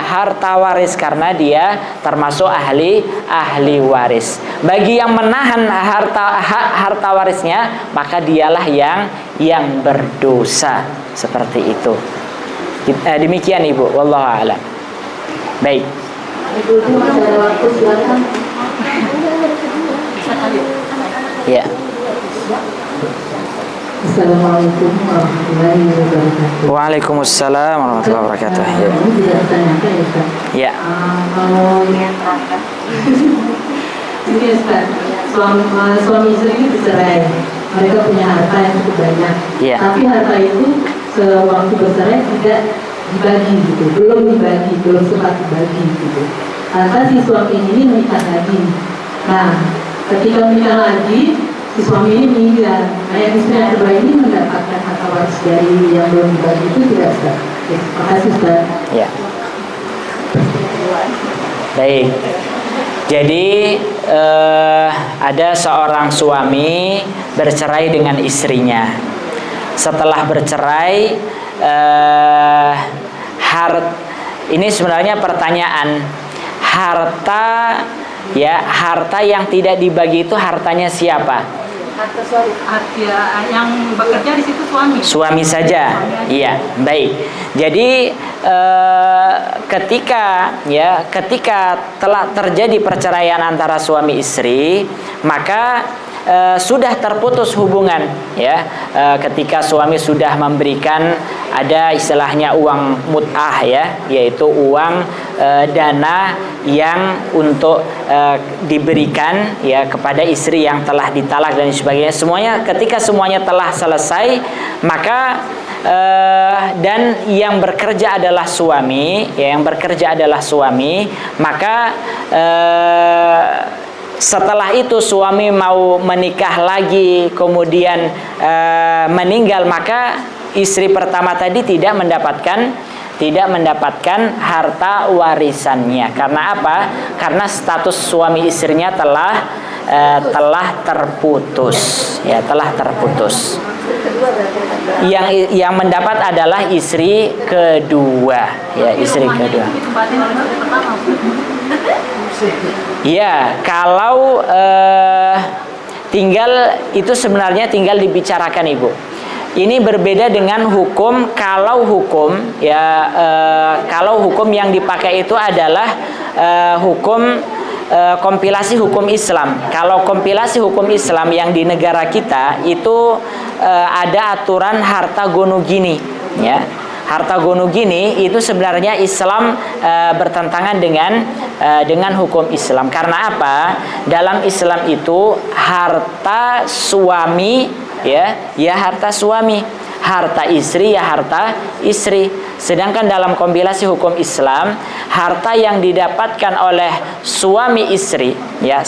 harta waris karena dia termasuk ahli waris. Bagi yang menahan harta warisnya, maka dialah yang berdosa. Seperti itu. Demikian Ibu, wallahu a'lam. Baik. Ibu masih ada waktu, silakan. Ya. Assalamualaikum warahmatullahi wabarakatuh. Waalaikumsalam warahmatullahi wabarakatuh. Ini tidak ditanyakan ya Ustaz. Ya. Kalau ini Ustaz, suami istri ini bercerai, mereka punya harta yang cukup banyak. Ya. Tapi harta itu sewaktu bercerai tidak dibagi gitu, belum sempat dibagi gitu. Lantas si suami ini menikah lagi. Nah, ketika menikah lagi, si suami ini meninggal, nah yang istri yang kedua ini mendapatkan harta waris dari yang belum dibagi itu tidak, Ustaz? Oke, terima kasih, Ustaz. Ya. Baik. Jadi ada seorang suami bercerai dengan istrinya. Setelah bercerai, ini sebenarnya pertanyaan, harta yang tidak dibagi itu hartanya siapa? Harta suami. Yang bekerja di situ suami. Suami saja. Iya, baik. Jadi ketika telah terjadi perceraian antara suami istri, maka sudah terputus hubungan, ya. Ketika suami sudah memberikan, ada istilahnya uang mut'ah, ya, yaitu uang dana yang untuk diberikan, ya, kepada istri yang telah ditalak dan sebagainya. Ketika semuanya telah selesai, maka dan yang bekerja adalah suami, ya, maka setelah itu suami mau menikah lagi, kemudian meninggal, maka istri pertama tadi tidak mendapatkan harta warisannya. Karena apa? Karena status suami istrinya telah terputus, ya, telah terputus. Yang mendapat adalah istri kedua, ya, istri kedua. Ya, kalau itu sebenarnya tinggal dibicarakan, Ibu. Ini berbeda dengan hukum. Kalau hukum yang dipakai itu adalah hukum kompilasi hukum Islam. Kalau kompilasi hukum Islam yang di negara kita itu ada aturan harta gono gini, ya. Harta gono gini itu sebenarnya Islam bertentangan dengan hukum Islam. Karena apa? Dalam Islam itu harta suami, ya harta suami, harta istri ya harta istri. Sedangkan dalam kompilasi hukum Islam, harta yang didapatkan oleh suami istri, ya,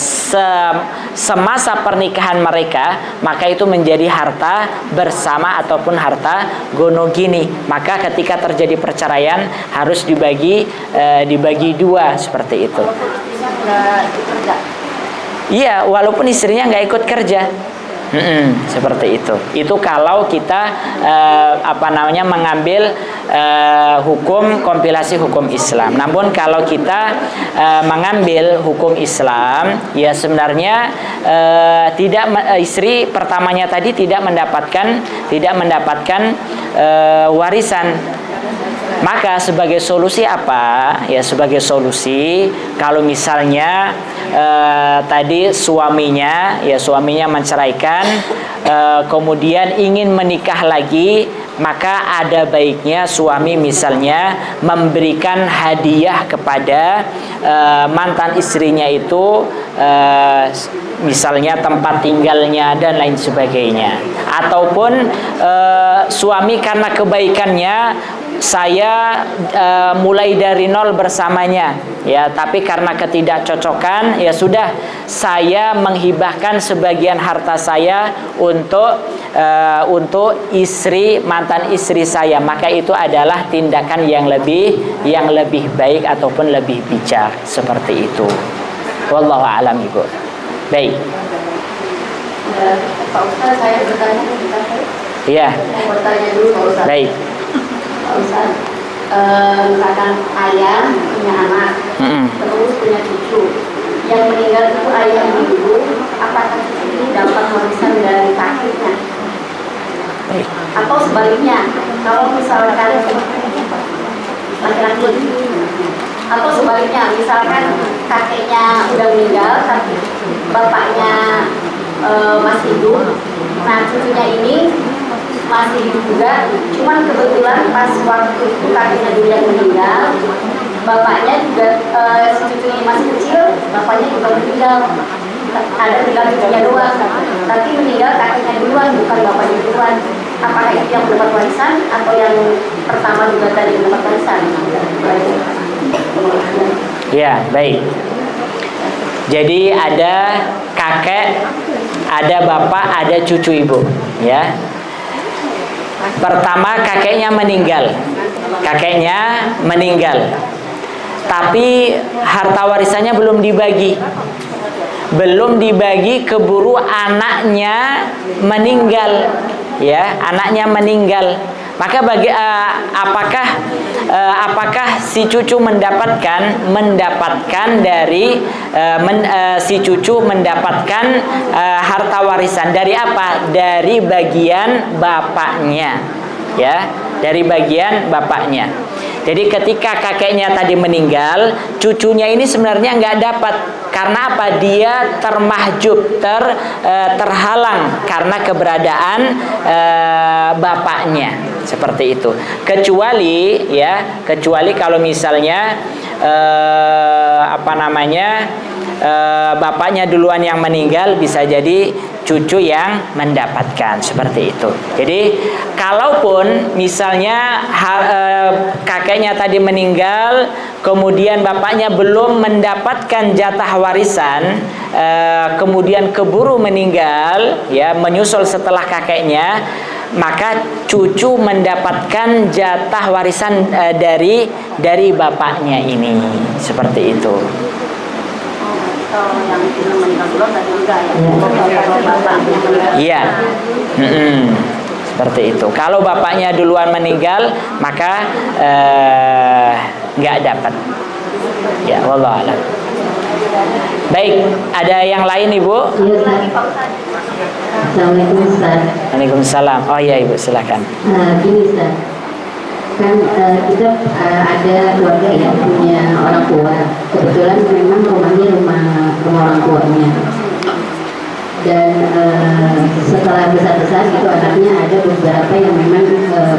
semasa pernikahan mereka, maka itu menjadi harta bersama ataupun harta gonogini. Maka ketika terjadi perceraian harus dibagi dua seperti itu. Iya, walaupun istrinya nggak ikut kerja. Seperti itu. Itu kalau kita mengambil hukum kompilasi hukum Islam. Namun kalau kita mengambil hukum Islam, ya sebenarnya istri pertamanya tadi tidak mendapatkan warisan. Maka sebagai solusi apa? Ya, sebagai solusi kalau misalnya tadi suaminya menceraikan, kemudian ingin menikah lagi, maka ada baiknya suami misalnya memberikan hadiah kepada mantan istrinya itu, misalnya tempat tinggalnya dan lain sebagainya. Ataupun suami karena kebaikannya, saya mulai dari nol bersamanya, ya, tapi karena ketidakcocokan, ya sudah, saya menghibahkan sebagian harta saya untuk mantan istri saya. Maka itu adalah tindakan yang lebih baik ataupun lebih bijak, seperti itu. Wallahu a'lam, Ibu. Baik. Pak Ustaz, saya bertanya. Iya. Bertanya dulu, Pak Ustaz. Baik. Pak Ustaz, misalkan ayah punya anak, terus punya cucu, yang meninggal itu ayah dulu, apakah cucu ini dapat warisan dari kakeknya? Atau sebaliknya, kalau misalkan laki-laki, atau sebaliknya, misalkan kakeknya udah meninggal, tapi bapaknya masih hidup, nah cucunya ini masih hidup juga, cuman kebetulan pas waktu itu kakeknya dulu yang meninggal, bapaknya juga si cucu ini masih kecil, bapaknya juga meninggal, ada tinggal cucunya doang, tapi meninggal kakeknya duluan, bukan bapaknya duluan. Apakah itu yang mendapat warisan atau yang pertama juga tadi mendapat warisan? Ya, baik. Jadi ada ada bapak, ada cucu ibu, ya. Pertama kakeknya meninggal, tapi harta warisannya belum dibagi, keburu anaknya meninggal, ya, anaknya meninggal. Maka apakah si cucu mendapatkan dari si cucu mendapatkan harta warisan dari apa? Dari bagian bapaknya, ya, dari bagian bapaknya. Jadi ketika kakeknya tadi meninggal, cucunya ini sebenarnya nggak dapat. Karena apa? Dia termahjub, terhalang karena keberadaan bapaknya. Seperti itu. Kecuali kalau misalnya bapaknya duluan yang meninggal, bisa jadi cucu yang mendapatkan, seperti itu. Jadi kalaupun misalnya kakeknya tadi meninggal, kemudian bapaknya belum mendapatkan jatah warisan, kemudian keburu meninggal, ya, menyusul setelah kakeknya, maka cucu mendapatkan jatah warisan dari bapaknya ini, seperti itu. Yang meninggal duluan tadi enggak ya? Kalau bapaknya meninggal. Iya. Seperti itu. Kalau bapaknya duluan meninggal, maka nggak dapat. Ya, wallahu a'lam. Baik, ada yang lain Ibu? Assalamualaikum Ustaz. Waalaikumsalam. Oh iya Ibu, silakan. Gini Ustaz, kan kita ada keluarga yang punya orang tua. Kebetulan memang rumahnya rumah orang tuanya. Dan setelah besar-besar itu anaknya ada beberapa yang memang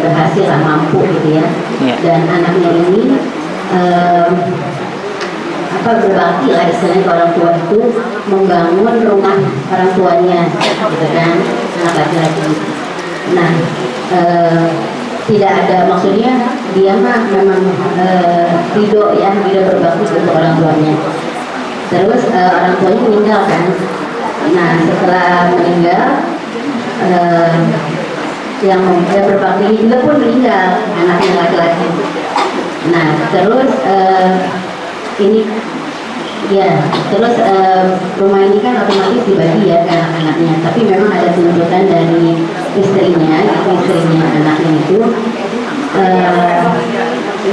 berhasil lah, mampu gitu ya. Yeah. Dan anaknya ini berbakti lah istilahnya ke orang tua itu, membangun rumah orang tuanya gitu kan, anak laki-laki. Nah tidak ada, maksudnya dia mah memang ridho ya, tidak berbakti untuk orang tuanya. Terus orang tuanya meninggal kan. Nah setelah meninggal yang berbakti juga pun meninggal, anaknya laki-laki. Nah terus terus rumah ini kan otomatis dibagi ya ke anak-anaknya, tapi memang ada tuntutan dari istrinya anaknya itu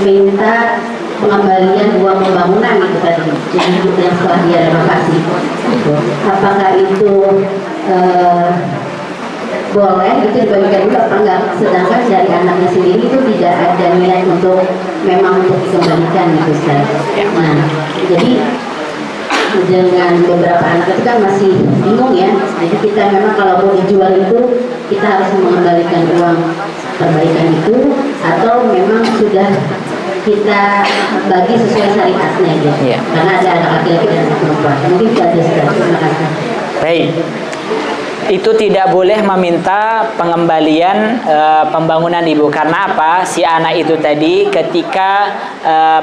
minta pengembalian uang pembangunan gitu tadi, jadi itu yang setelah dia renovasi. Apakah itu boleh itu dibagikan dulu apa enggak? Sedangkan dari anaknya sendiri itu tidak ada niat untuk dikembalikan gitu Ustaz. Nah jadi dengan beberapa anak itu kan masih bingung ya. Jadi kita memang kalau mau dijual itu kita harus mengembalikan uang perbaikan itu, atau memang sudah kita bagi sesuai syariatnya gitu. Yeah. Karena ada anak laki-laki dan anak perempuan. Mungkin itu aja Ustaz. Terima kasih. Baik. Itu tidak boleh meminta pengembalian pembangunan Ibu. Karena apa? Si anak itu tadi ketika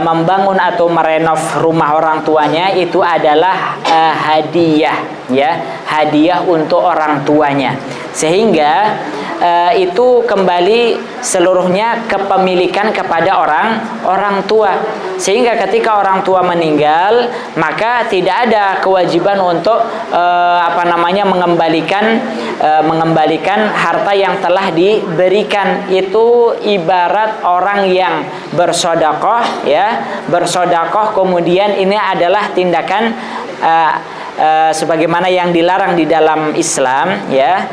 membangun atau merenov rumah orang tuanya itu adalah hadiah, ya, hadiah untuk orang tuanya. Sehingga itu kembali seluruhnya kepemilikan kepada orang tua. Sehingga ketika orang tua meninggal, maka tidak ada kewajiban untuk mengembalikan harta yang telah diberikan. Itu ibarat orang yang bersedekah, ya, bersedekah kemudian ini adalah tindakan sebagaimana yang dilarang di dalam Islam, ya.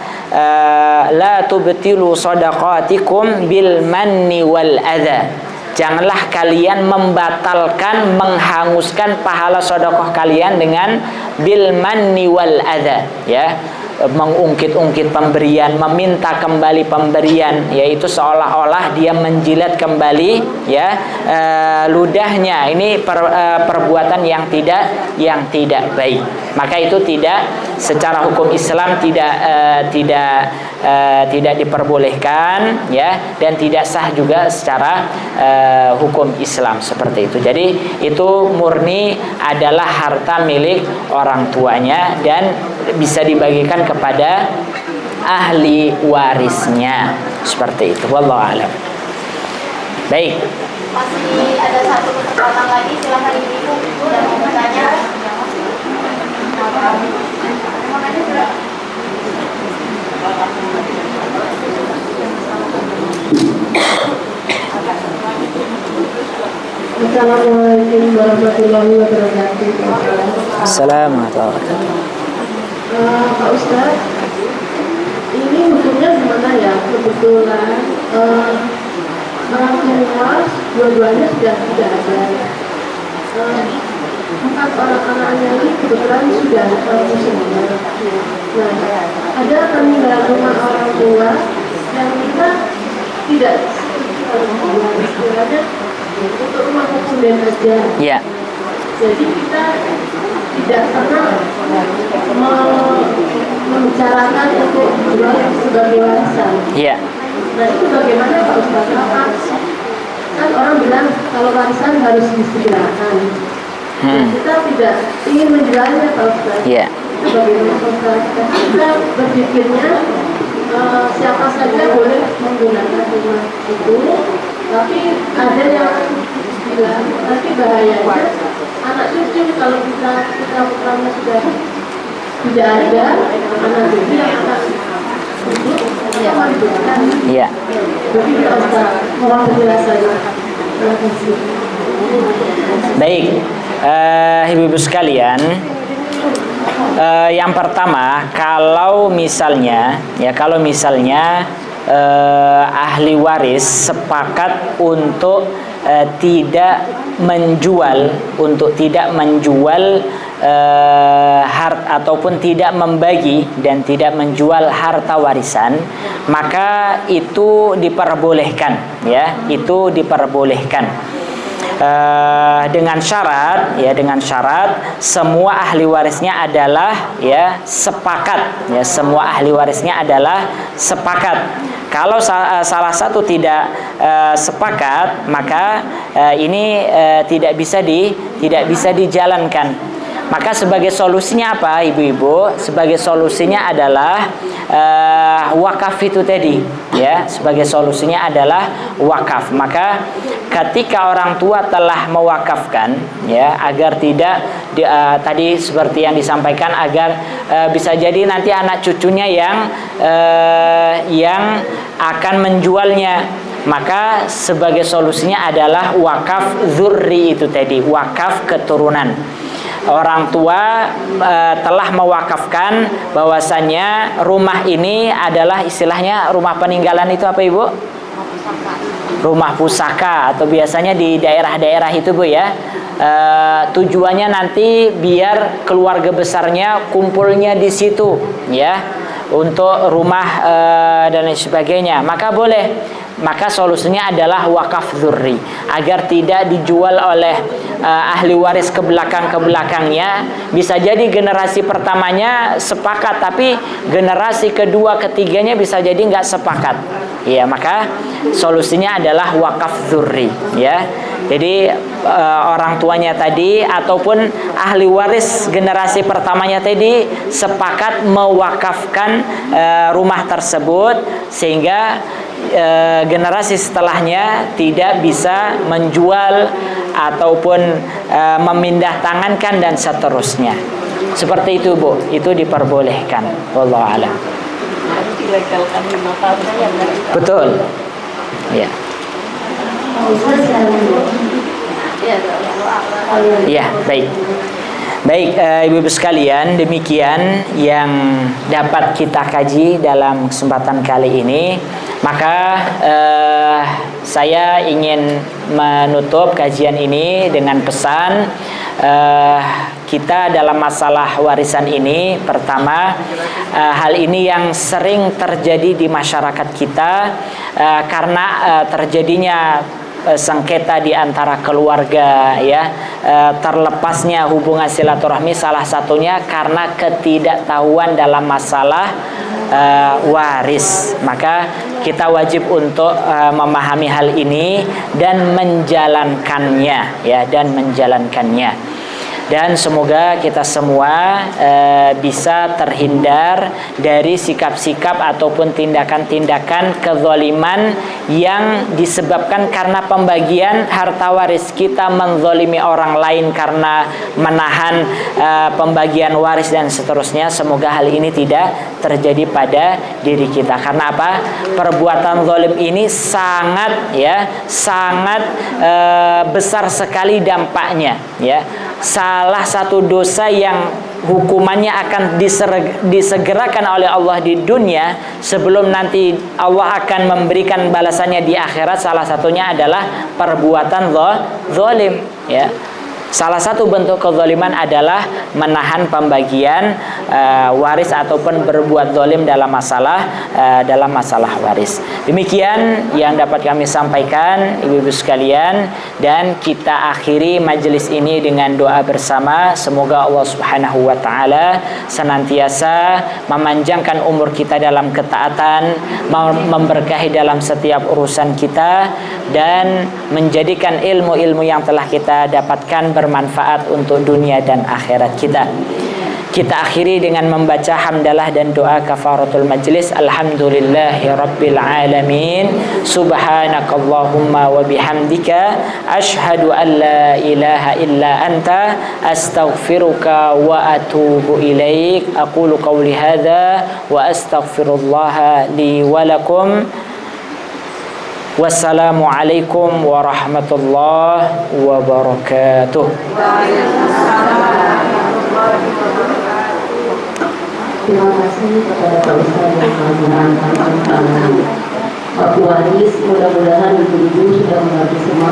La tubtilu shadaqatikum bil manni wal adza. Janganlah kalian membatalkan, menghanguskan pahala sedekah kalian dengan bil manni wal adza, ya. Mengungkit-ungkit pemberian, meminta kembali pemberian, yaitu seolah-olah dia menjilat kembali, ya, ludahnya. Ini perbuatan yang tidak baik. Maka itu tidak secara hukum Islam tidak diperbolehkan, ya, dan tidak sah juga secara hukum Islam seperti itu. Jadi itu murni adalah harta milik orang tuanya dan bisa dibagikan kepada ahli warisnya seperti itu. Wallahu a'lam. Baik. Masih ada satu kesempatan lagi, silakan ibu yang mau bertanya. Assalamualaikum warahmatullahi wabarakatuh. Assalamualaikum. Pak Ustadz, ini hukumnya gimana ya? Kebetulan orang tua dua-duanya sudah tidak ada. Empat orang anaknya ini kebetulan sudah semua. Nah, ada peninggalan rumah orang tua yang kita tidak istilahnya untuk rumah konsumen aja. Ya. Jadi kita tidak pernah membicarakan untuk jual sebagai warisan. Iya. Nah itu bagaimana Pak Ustadz? Kan orang bilang kalau warisan harus disegerakan. Kita tidak ingin menjualnya Pak Ustadz. Iya. Itu bagaimana Pak Ustadz? Kita berpikirnya siapa saja boleh menggunakan rumah itu, tapi ada yang bilang nanti bahayanya anak cucu kalau kita putra-putranya sudah tidak ada, anak cucu yang akan hidup melanjutkan. Iya. Jadi kita usah mohon penjelasannya. Terima kasih. Baik, ibu-ibu sekalian, yang pertama, kalau misalnya ahli waris sepakat untuk tidak menjual ataupun tidak membagi dan tidak menjual harta warisan, maka itu diperbolehkan, ya, itu diperbolehkan. Dengan syarat semua ahli warisnya adalah sepakat. Kalau salah satu tidak sepakat, maka ini tidak bisa dijalankan. Maka sebagai solusinya apa, ibu-ibu? Sebagai solusinya adalah wakaf itu tadi, ya. Sebagai solusinya adalah wakaf. Maka ketika orang tua telah mewakafkan, ya, agar tidak tadi seperti yang disampaikan, agar bisa jadi nanti anak cucunya yang akan menjualnya, maka sebagai solusinya adalah wakaf dzurri itu tadi, wakaf keturunan. Orang tua telah mewakafkan bahwasannya rumah ini adalah istilahnya rumah peninggalan itu apa, Ibu? Rumah pusaka, atau biasanya di daerah-daerah itu, Bu, ya. Tujuannya nanti biar keluarga besarnya kumpulnya di situ, ya, untuk rumah dan lain sebagainya. Maka boleh. Maka solusinya adalah wakaf dzurri, agar tidak dijual oleh ahli waris ke belakangnya. Bisa jadi generasi pertamanya sepakat, tapi generasi kedua ketiganya bisa jadi nggak sepakat. Ya, maka solusinya adalah wakaf dzurri, ya. Jadi orang tuanya tadi ataupun ahli waris generasi pertamanya tadi sepakat mewakafkan rumah tersebut, sehingga generasi setelahnya tidak bisa menjual ataupun memindah tangankan dan seterusnya. Seperti itu, Bu. Itu diperbolehkan. Wallahu a'lam. Dilegalkan 5 tahun saja. Betul. Ya. Ya, baik. Baik, ibu-ibu sekalian, demikian yang dapat kita kaji dalam kesempatan kali ini. Maka saya ingin menutup kajian ini dengan pesan kita dalam masalah warisan ini. Pertama, hal ini yang sering terjadi di masyarakat kita karena terjadinya sengketa di antara keluarga, ya, terlepasnya hubungan silaturahmi salah satunya karena ketidaktahuan dalam masalah waris. Maka kita wajib untuk memahami hal ini dan menjalankannya, ya, dan menjalankannya. Dan semoga kita semua bisa terhindar dari sikap-sikap ataupun tindakan-tindakan kezaliman yang disebabkan karena pembagian harta waris. Kita menzalimi orang lain karena menahan pembagian waris dan seterusnya. Semoga hal ini tidak terjadi pada diri kita. Karena apa? Perbuatan zalim ini sangat besar sekali dampaknya, ya. Salah satu dosa yang hukumannya akan disegerakan oleh Allah di dunia sebelum nanti Allah akan memberikan balasannya di akhirat, salah satunya adalah perbuatan zalim, ya. Salah satu bentuk kezaliman adalah menahan pembagian waris ataupun berbuat zalim dalam masalah waris. Demikian yang dapat kami sampaikan, ibu-ibu sekalian, dan kita akhiri majelis ini dengan doa bersama. Semoga Allah Subhanahu wa taala senantiasa memanjangkan umur kita dalam ketaatan, memberkahi dalam setiap urusan kita, dan menjadikan ilmu-ilmu yang telah kita dapatkan bermanfaat untuk dunia dan akhirat kita. Kita akhiri dengan membaca hamdalah dan doa kafaratul majlis. Alhamdulillahi rabbil alamin. Subhanakallahumma wa bihamdika asyhadu an la ilaha illa anta astaghfiruka wa atubu ilaik. Aqulu qawli hadza wa astaghfirullah li wa lakum. Wassalamualaikum warahmatullahi wabarakatuh. Terima kasih kepada Pak Ustaz yang telah menerangkan tentang hak waris. Mudah-mudahan ibu-ibu sudah mengerti semua.